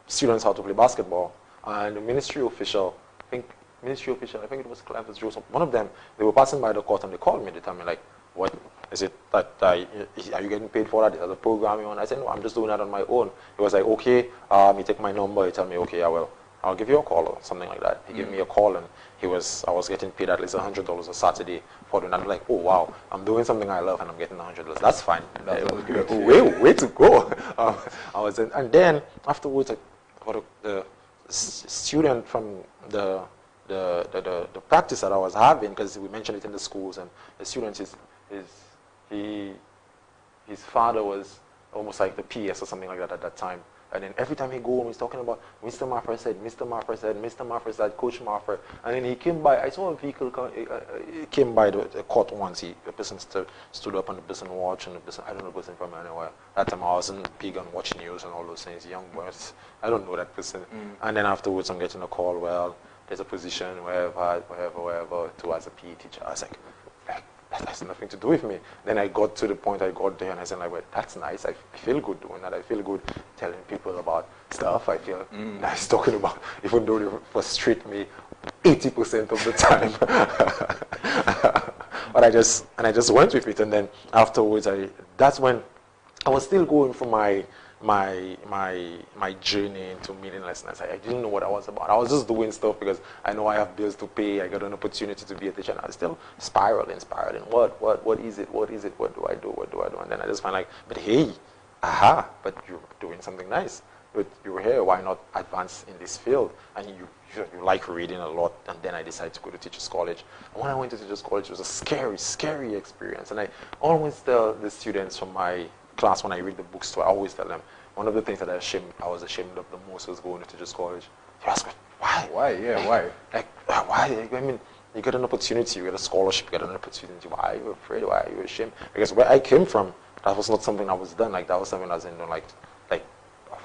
students how to play basketball. And the ministry official, I think it was Clevis Joseph, one of them, they were passing by the court and they called me. They told me, like, what is it that, are you getting paid for that? Is that a program you want? I said, no, I'm just doing that on my own. He was like, okay, you take my number. He told me, okay, I'll give you a call or something like that. He gave me a call and I was getting paid at least $100 a Saturday for doing that. I'm like, oh wow, I'm doing something I love and I'm getting $100. That's fine. Way to go. And then afterwards, the student from the practice that I was having, because we mentioned it in the schools, and the student his father was almost like the PS or something like that at that time. And then every time he go home, he's talking about Mr. Marfer said, Mr. Marfer said, Mr. Marfer said, Coach Marfer. And then he came by, I saw a vehicle came by the court once. The person stood up and the person watched, and the person, I don't know the person from anywhere. That time I wasn't big on watching news and all those things, young boys. I don't know that person. And then afterwards I'm getting a call, well, there's a position wherever, to as a PE teacher. I was like, that has nothing to do with me. Then I got to the point, I got there and I said, like, well, that's nice. I feel good doing that. I feel good telling people about stuff. I feel nice talking about, even though they frustrate me 80% of the time. But I just went with it. And then afterwards, that's when I was still going for my journey into meaninglessness. I didn't know what I was about. I was just doing stuff because I know I have bills to pay. I got an opportunity to be a teacher. And I was still spiraling. What is it? What do I do? And then I just find like, but hey, but you're doing something nice. But you're here, why not advance in this field? And you like reading a lot. And then I decided to go to Teachers College. And when I went to Teachers College, it was a scary experience. And I always tell the students from my class, when I read the books too, I always tell them, one of the things that I was ashamed of the most was going to Teachers College. You ask me, why? Why? Yeah, why? Like, why? I mean, you get an opportunity, you get a scholarship, you get an opportunity. Why are you afraid? Why are you ashamed? Because where I came from, that was not something that was done. Like, that was something that was in, like, why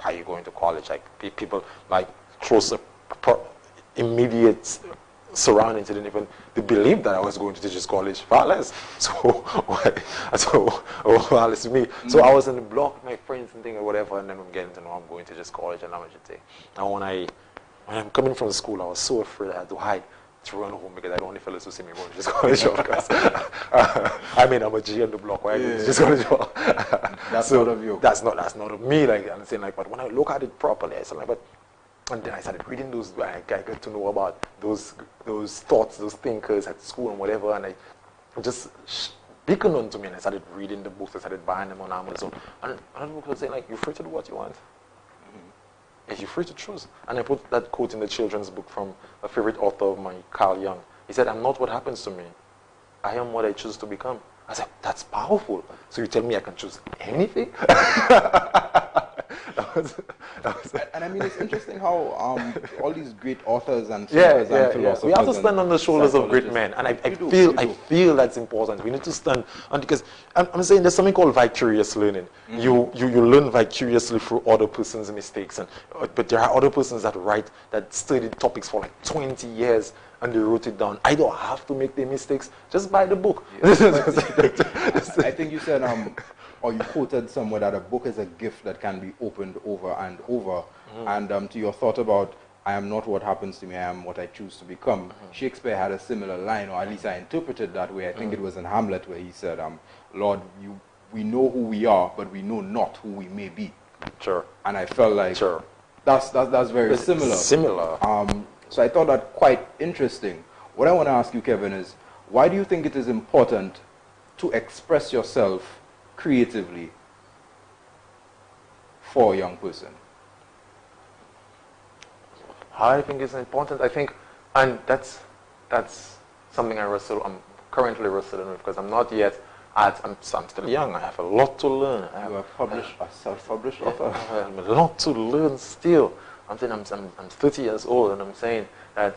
are you going to college? Like, people, like, close, immediate surroundings didn't even, they believed that I was going to Teachers College, far less. So far less to me. So I was in the block with my friends and things or whatever, and then I'm getting to know I'm going to Teachers College and how much it take. And when I'm coming from school, I was so afraid I had to hide to run home because I don't want the fellas to see me going to Teachers College. Because I mean, I'm a G on the block. Why I go to Teachers College? That's not of you. That's not of me. Like I'm saying, like, but when I look at it properly, I said, like, but. And then I started reading those. I got to know about those thoughts, those thinkers at school and whatever. And I just beacon onto me. And I started reading the books. I started buying them on Amazon. And another book was saying, like, you're free to do what you want. Yes, you're free to choose. And I put that quote in the children's book from a favorite author of mine, Carl Jung. He said, "I'm not what happens to me. I am what I choose to become." I said, that's powerful. So you tell me I can choose anything? And I mean, it's interesting how all these great authors and thinkers and philosophers. We have to stand on the shoulders of great men, and I feel that's important. We need to stand on, because I'm saying there's something called vicarious learning. You learn vicariously through other person's mistakes, but there are other persons that studied topics for like 20 years. And they wrote it down. I don't have to make the mistakes. Just buy the book. I think you said, or you quoted somewhere that a book is a gift that can be opened over and over. And to your thought about I am not what happens to me, I am what I choose to become. Shakespeare had a similar line, or at least I interpreted that way. I think it was in Hamlet where he said, Lord, we know who we are, but we know not who we may be. Sure. And I felt like Sure. that's very similar. Similar. So I thought that quite interesting. What I want to ask you, Kevin, is why do you think it is important to express yourself creatively for a young person? I think it's important. I think, and that's something I'm currently wrestling with, because I'm not yet I'm still young. I have a lot to learn. You are a self-published author. I have a lot to learn still. I'm 30 years old, and I'm saying that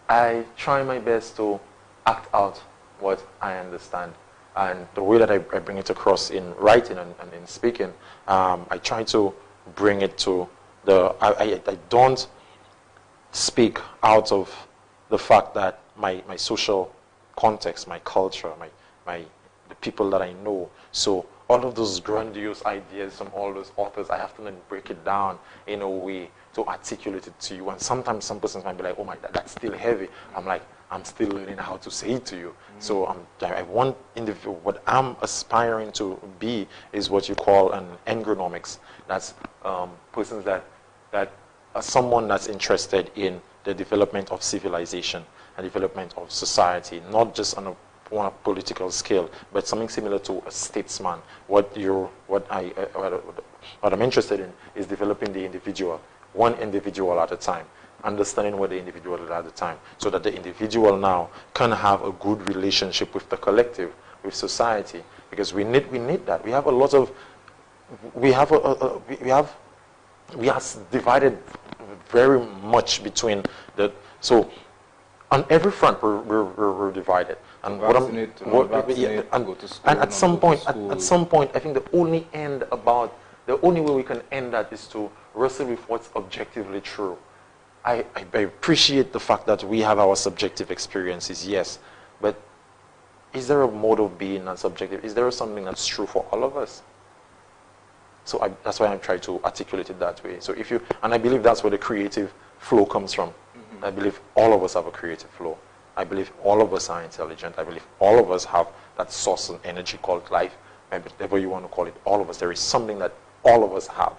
I try my best to act out what I understand. And the way that I bring it across in writing and in speaking, I try to bring it to I don't speak out of the fact that my social context, my culture, the people that I know. So all of those grandiose ideas from all those authors, I have to then break it down in a way to articulate it to you. And sometimes some persons might be like, oh my, that's still heavy. I'm like, I'm still learning how to say it to you. So I want what I'm aspiring to be is what you call an engronomics. That's persons that are someone that's interested in the development of civilization and development of society, not just on a political scale, but something similar to a statesman. What I'm interested in is developing the individual, one individual at a time, understanding what the individual is at a time, so that the individual now can have a good relationship with the collective, with society, because we need that. We have a lot of we are divided very much between the on every front we're divided. And at some point, I think the only way we can end that is to wrestle with what's objectively true. I appreciate the fact that we have our subjective experiences, yes, but is there a mode of being that's subjective? Is there something that's true for all of us? So that's why I'm trying to articulate it that way. So and I believe that's where the creative flow comes from. I believe all of us have a creative flow. I believe all of us are intelligent. I believe all of us have that source of energy called life. Whatever you want to call it, all of us. There is something that all of us have.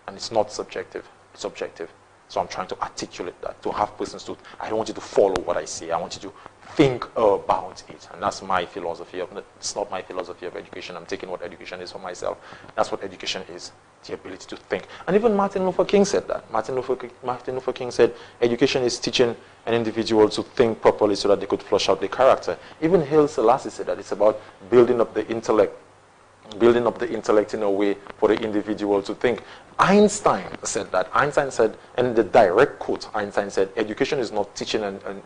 And it's not subjective. It's objective. So I'm trying to articulate that, to have persons to, I don't want you to follow what I say. I want you to think about it. And that's my philosophy it's not my philosophy of education. I'm taking what education is for myself. That's what education is, the ability to think. And even Martin Luther King said that. Martin Luther King said education is teaching an individual to think properly so that they could flush out their character. Even Haile Selassie said that it's about building up the intellect in a way for the individual to think. Einstein said that. Einstein said, and the direct quote, Einstein said, education is not teaching an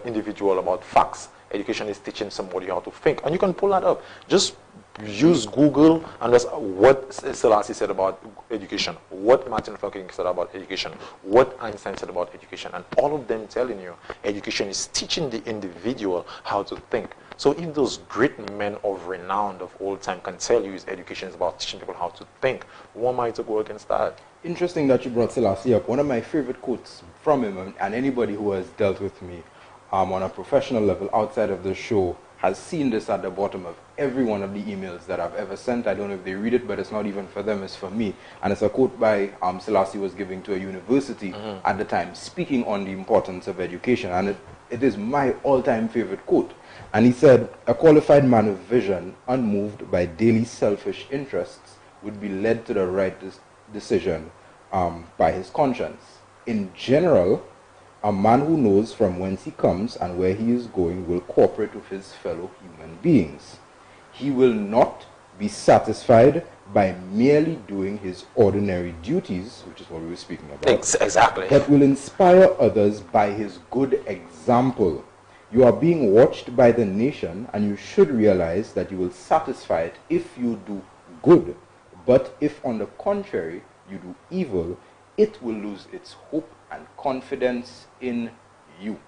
individual about facts. Education is teaching somebody how to think. And you can pull that up. Just use Google and that's what Selassie said about education, what Martin Luther King said about education, what Einstein said about education, and all of them telling you education is teaching the individual how to think. So if those great men of renown of old time can tell you education is about teaching people how to think, who am I to go against that? Interesting that you brought Selassie up. One of my favorite quotes from him, and anybody who has dealt with me on a professional level outside of the show has seen this at the bottom of every one of the emails that I've ever sent. I don't know if they read it, but it's not even for them, it's for me. And it's a quote by Selassie was giving to a university at the time, speaking on the importance of education. And it is my all-time favorite quote. And he said, a qualified man of vision, unmoved by daily selfish interests, would be led to the right decision by his conscience. In general, a man who knows from whence he comes and where he is going will cooperate with his fellow human beings. He will not be satisfied by merely doing his ordinary duties, which is what we were speaking about. Exactly. But will inspire others by his good example. You are being watched by the nation, and you should realize that you will satisfy it if you do good. But if, on the contrary, you do evil, it will lose its hope and confidence in you.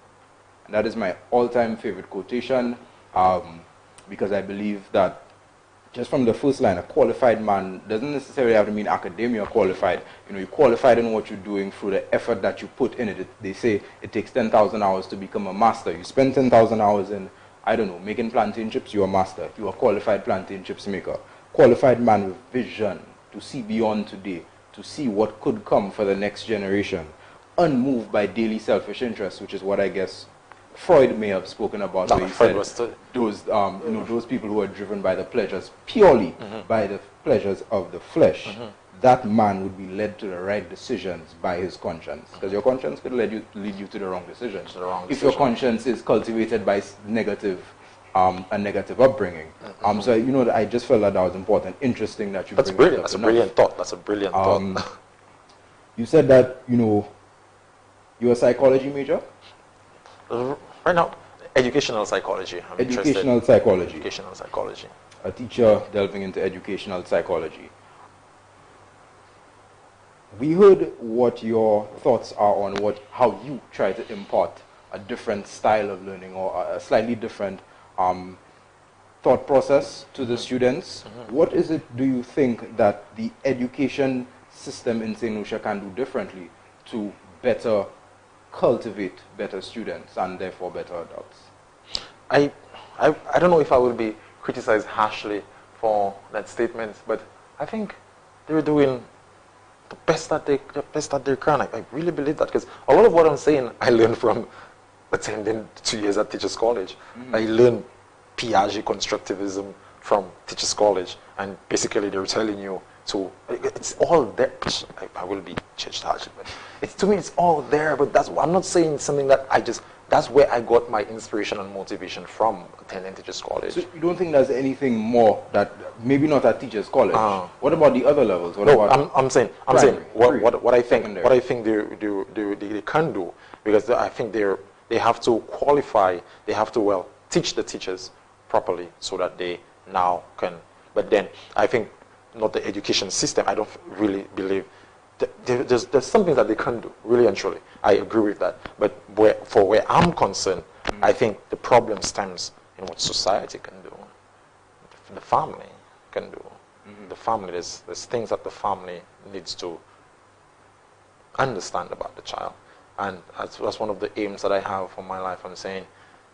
And that is my all-time favorite quotation, because I believe that just from the first line, a qualified man doesn't necessarily have to mean academia qualified. You know, you're qualified in what you're doing through the effort that you put in it. They say it takes 10,000 hours to become a master. You spend 10,000 hours in, I don't know, making plantain chips, you're a master. You're a qualified plantain chips maker. Qualified man with vision to see beyond today, to see what could come for the next generation. Unmoved by daily selfish interests, which is what I guess Freud may have spoken about, where he said those, those people who are driven by the pleasures, purely by the pleasures of the flesh, that man would be led to the right decisions by his conscience. Because your conscience could lead you to the wrong decisions. If your conscience is cultivated by a negative upbringing. So, I just felt that was important. Interesting that you That's bring brilliant. That's a brilliant thought. That's a brilliant thought. You said that, you're a psychology major? Right now, educational psychology. Educational psychology. Educational psychology. A teacher delving into educational psychology. We heard what your thoughts are on how you try to impart a different style of learning or a slightly different thought process to the students. What is it, do you think, that the education system in St. Lucia can do differently to better cultivate better students and therefore better adults? I don't know if I will be criticized harshly for that statement, but I think they're doing the best that they can. I really believe that, because a lot of what I'm saying I learned from attending 2 years at Teachers College. I learned Piaget constructivism from Teachers College, and basically they were telling you it's all there. I will be judged harshly, but to me it's all there. But I'm not saying something that that's where I got my inspiration and motivation from, attending Teachers College. So you don't think there's anything more that, maybe not at Teachers College? What about the other levels? I'm saying what I think they can do, because I think they have to qualify. They have to teach the teachers properly so that they now can. But then I think not the education system. I don't really believe there's something that they can do, really and truly. I agree with that. But where I'm concerned, I think the problem stems in what society can do, the family can do. The family, there's things that the family needs to understand about the child. And that's one of the aims that I have for my life. I'm saying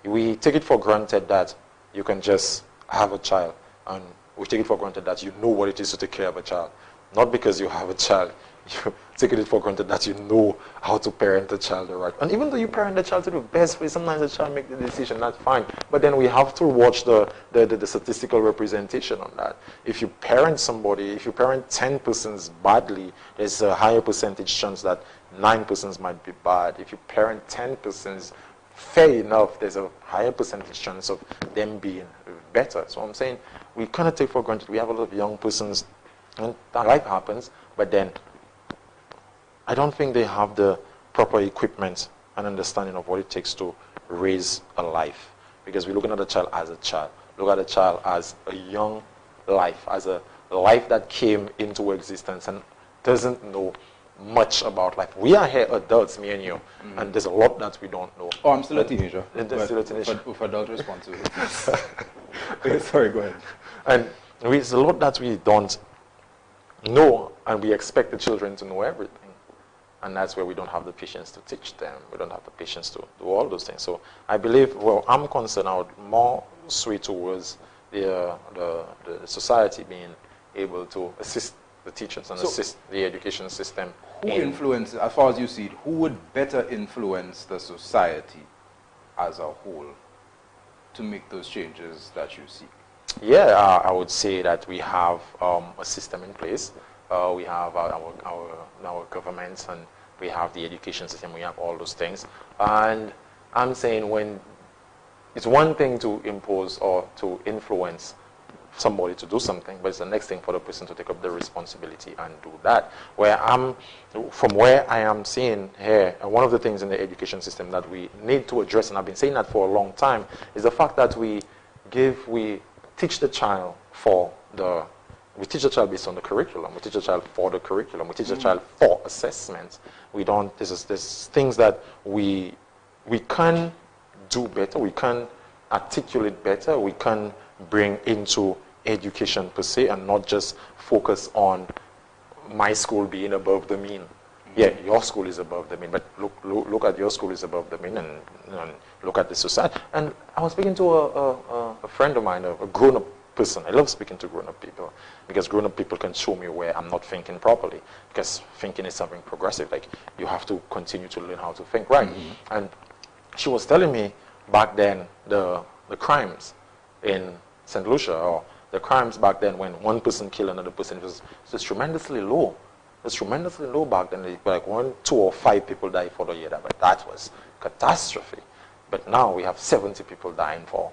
we take it for granted that you can just have a child, and we take it for granted that you know what it is to take care of a child. Not because you have a child, you take it for granted that you know how to parent a child the right. And even though you parent the child to the best way, sometimes the child makes the decision, that's fine. But then we have to watch the statistical representation on that. If you parent 10 persons badly, there's a higher percentage chance that 9 persons might be bad. If you parent 10 persons fair enough, there's a higher percentage chance of them being better. So I'm saying we kind of take for granted. We have a lot of young persons, and that life happens, but then I don't think they have the proper equipment and understanding of what it takes to raise a life. Because we're looking at a child as a child. Look at a child as a young life, as a life that came into existence and doesn't know much about life. We are here adults, me and you, and there's a lot that we don't know. Oh, I'm still a teenager. Still a teenager. With adult responsibilities. Sorry, go ahead. And there's a lot that we don't know, and we expect the children to know everything. And that's where we don't have the patience to teach them. We don't have the patience to do all those things. So I believe, I'm concerned, I would more sway towards the society being able to assist the teachers and assist the education system. Who influences, as far as you see it, who would better influence the society as a whole to make those changes that you seek? Yeah, I would say that we have a system in place. We have our governments, and we have the education system. We have all those things. And I'm saying, when it's one thing to impose or to influence somebody to do something, but it's the next thing for the person to take up the responsibility and do that. From where I am seeing here, one of the things in the education system that we need to address, and I've been saying that for a long time, is the fact that we teach the child we teach the child based on the curriculum. We teach the child for the curriculum. We teach the child for assessments. There's things that we can do better. We can articulate better. We can bring into education per se, and not just focus on my school being above the mean. Yeah, your school is above the mean, but look at your school is above the mean, and look at the society. And I was speaking to a friend of mine, a grown-up person. I love speaking to grown-up people, because grown-up people can show me where I'm not thinking properly, because thinking is something progressive. Like, you have to continue to learn how to think right. And she was telling me back then the crimes in St. Lucia, or the crimes back then when one person killed another person, was tremendously low. It was tremendously low back then. Like 1, 2, or 5 people died for the year. But that was catastrophe. But now we have 70 people dying for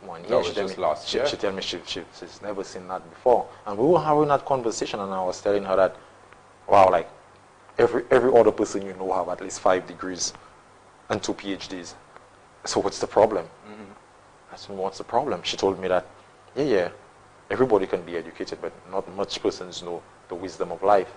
1 year. That was just last year. She told me she's never seen that before. And we were having that conversation, and I was telling her that, wow, like every other person you know have at least 5 degrees and 2 PhDs. So what's the problem? I said, what's the problem? She told me that, yeah, everybody can be educated, but not much persons know the wisdom of life.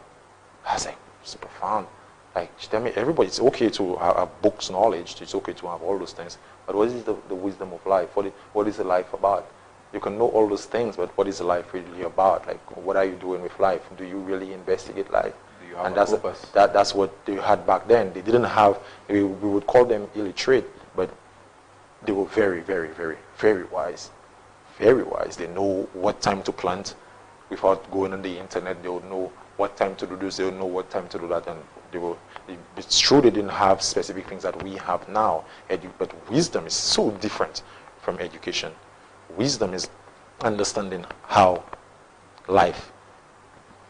I was like, it's profound. Like, she told me, everybody, it's okay to have books knowledge, it's okay to have all those things, but what is the wisdom of life? What is the life about? You can know all those things, but what is the life really about? Like, what are you doing with life? Do you really investigate life? Do you have and a purpose? That's what they had back then. They didn't have, we would call them illiterate, but they were very, very, very, very wise. Very wise. They know what time to plant without going on the internet. They would know what time to do this, they would know what time to do that, and it's true they didn't have specific things that we have now, but wisdom is so different from education. Wisdom is understanding how life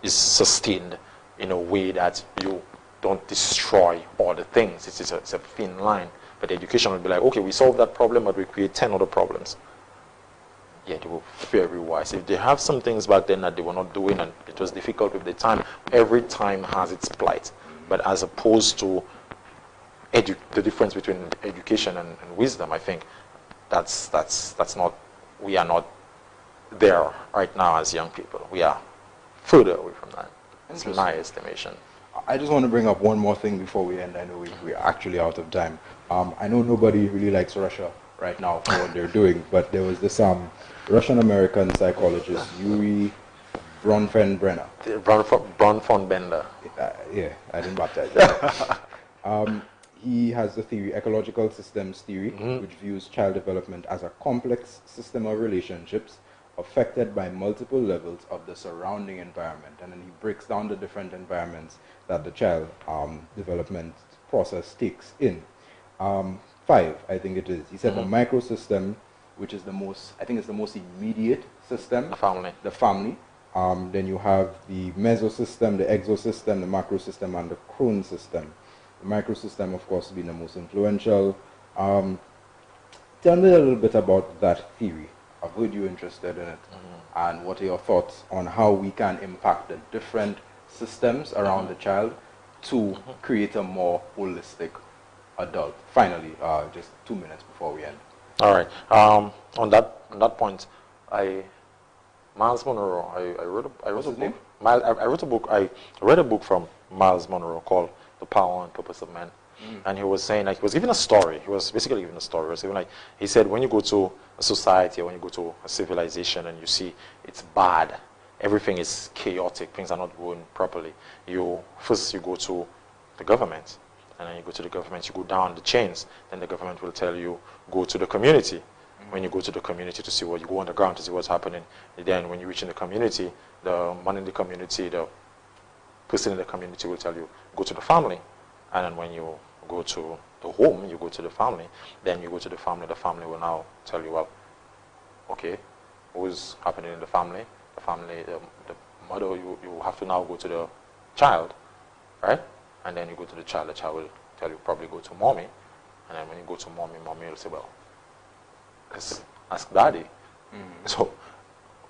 is sustained in a way that you don't destroy all the things. It's a thin line. But education will be like, okay, we solve that problem, but we create 10 other problems. Yeah, they were very wise. If they have some things back then that they were not doing, and it was difficult with the time, every time has its plight. But as opposed to the difference between education and wisdom, I think that's not, we are not there right now as young people. We are further away from that. It's my estimation. I just want to bring up one more thing before we end. I know we're actually out of time. I know nobody really likes Russia right now for what they're doing, but there was this Russian-American psychologist, Yuri Bronfenbrenner. Bronfenbrenner. Yeah, I didn't baptize him. He has the theory, ecological systems theory, which views child development as a complex system of relationships affected by multiple levels of the surrounding environment. And then he breaks down the different environments that the child development process takes in. 5, I think it is. He said the microsystem, which is the most, I think it's the most immediate system. The family. Then you have the mesosystem, the exosystem, the macrosystem, and the crone system. The microsystem, of course, being the most influential. Tell me a little bit about that theory. I've heard you're interested in it. And what are your thoughts on how we can impact the different systems around the child to create a more holistic adult? Finally, just 2 minutes before we end. All right. On that point, Miles Monroe. I read a book from Miles Monroe called The Power and Purpose of Man, and he was saying, like, he was giving a story. He was basically giving a story. He was saying, like, he said, when you go to a society or when you go to a civilization and you see it's bad, everything is chaotic, things are not going properly. First you go to the government, and then you go to the government, you go down the chains, then the government will tell you, go to the community. When you go to the community to see what, you go on the ground to see what's happening. Then when you reach in the community, the man in the community, the person in the community will tell you, go to the family. And then when you go to the home, you go to the family. Then you go to the family will now tell you, well, okay, what's happening in the family? The family, the mother, you have to now go to the child, right? And then you go to the child will tell you, probably go to mommy. And then when you go to mommy will say, well, let's ask daddy. So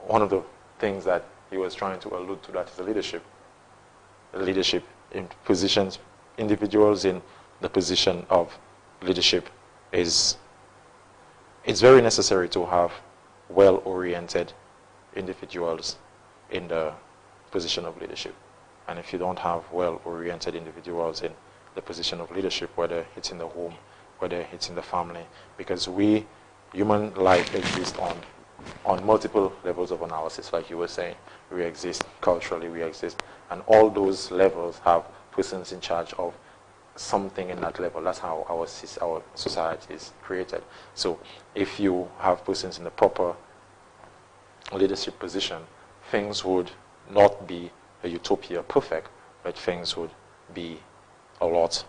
one of the things that he was trying to allude to, that is the leadership. The leadership in positions, individuals in the position of leadership it's very necessary to have well-oriented individuals in the position of leadership. And if you don't have well-oriented individuals in the position of leadership, whether it's in the home, whether it's in the family, because human life exists on on multiple levels of analysis, like you were saying. We exist culturally, we exist, and all those levels have persons in charge of something in that level. That's how our society is created. So if you have persons in the proper leadership position, things would not be a utopia perfect, but things would be a lot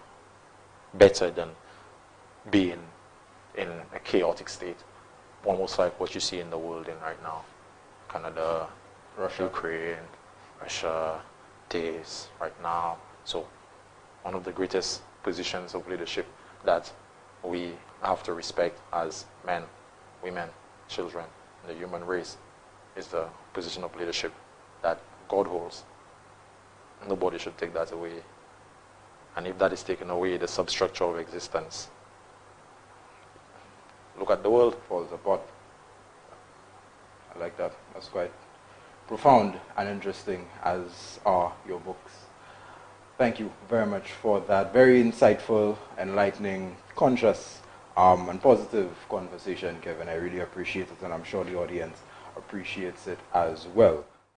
better than being in a chaotic state, almost like what you see in the world in right now. Canada, Russia. Ukraine, Russia, this right now. So one of the greatest positions of leadership that we have to respect as men, women, children, the human race is the position of leadership that God holds. Nobody should take that away. And if that is taken away, the substructure of existence, look at the world. Falls apart. I like that. That's quite profound and interesting, as are your books. Thank you very much for that very insightful, enlightening, conscious, and positive conversation, Kevin. I really appreciate it, and I'm sure the audience appreciates it as well.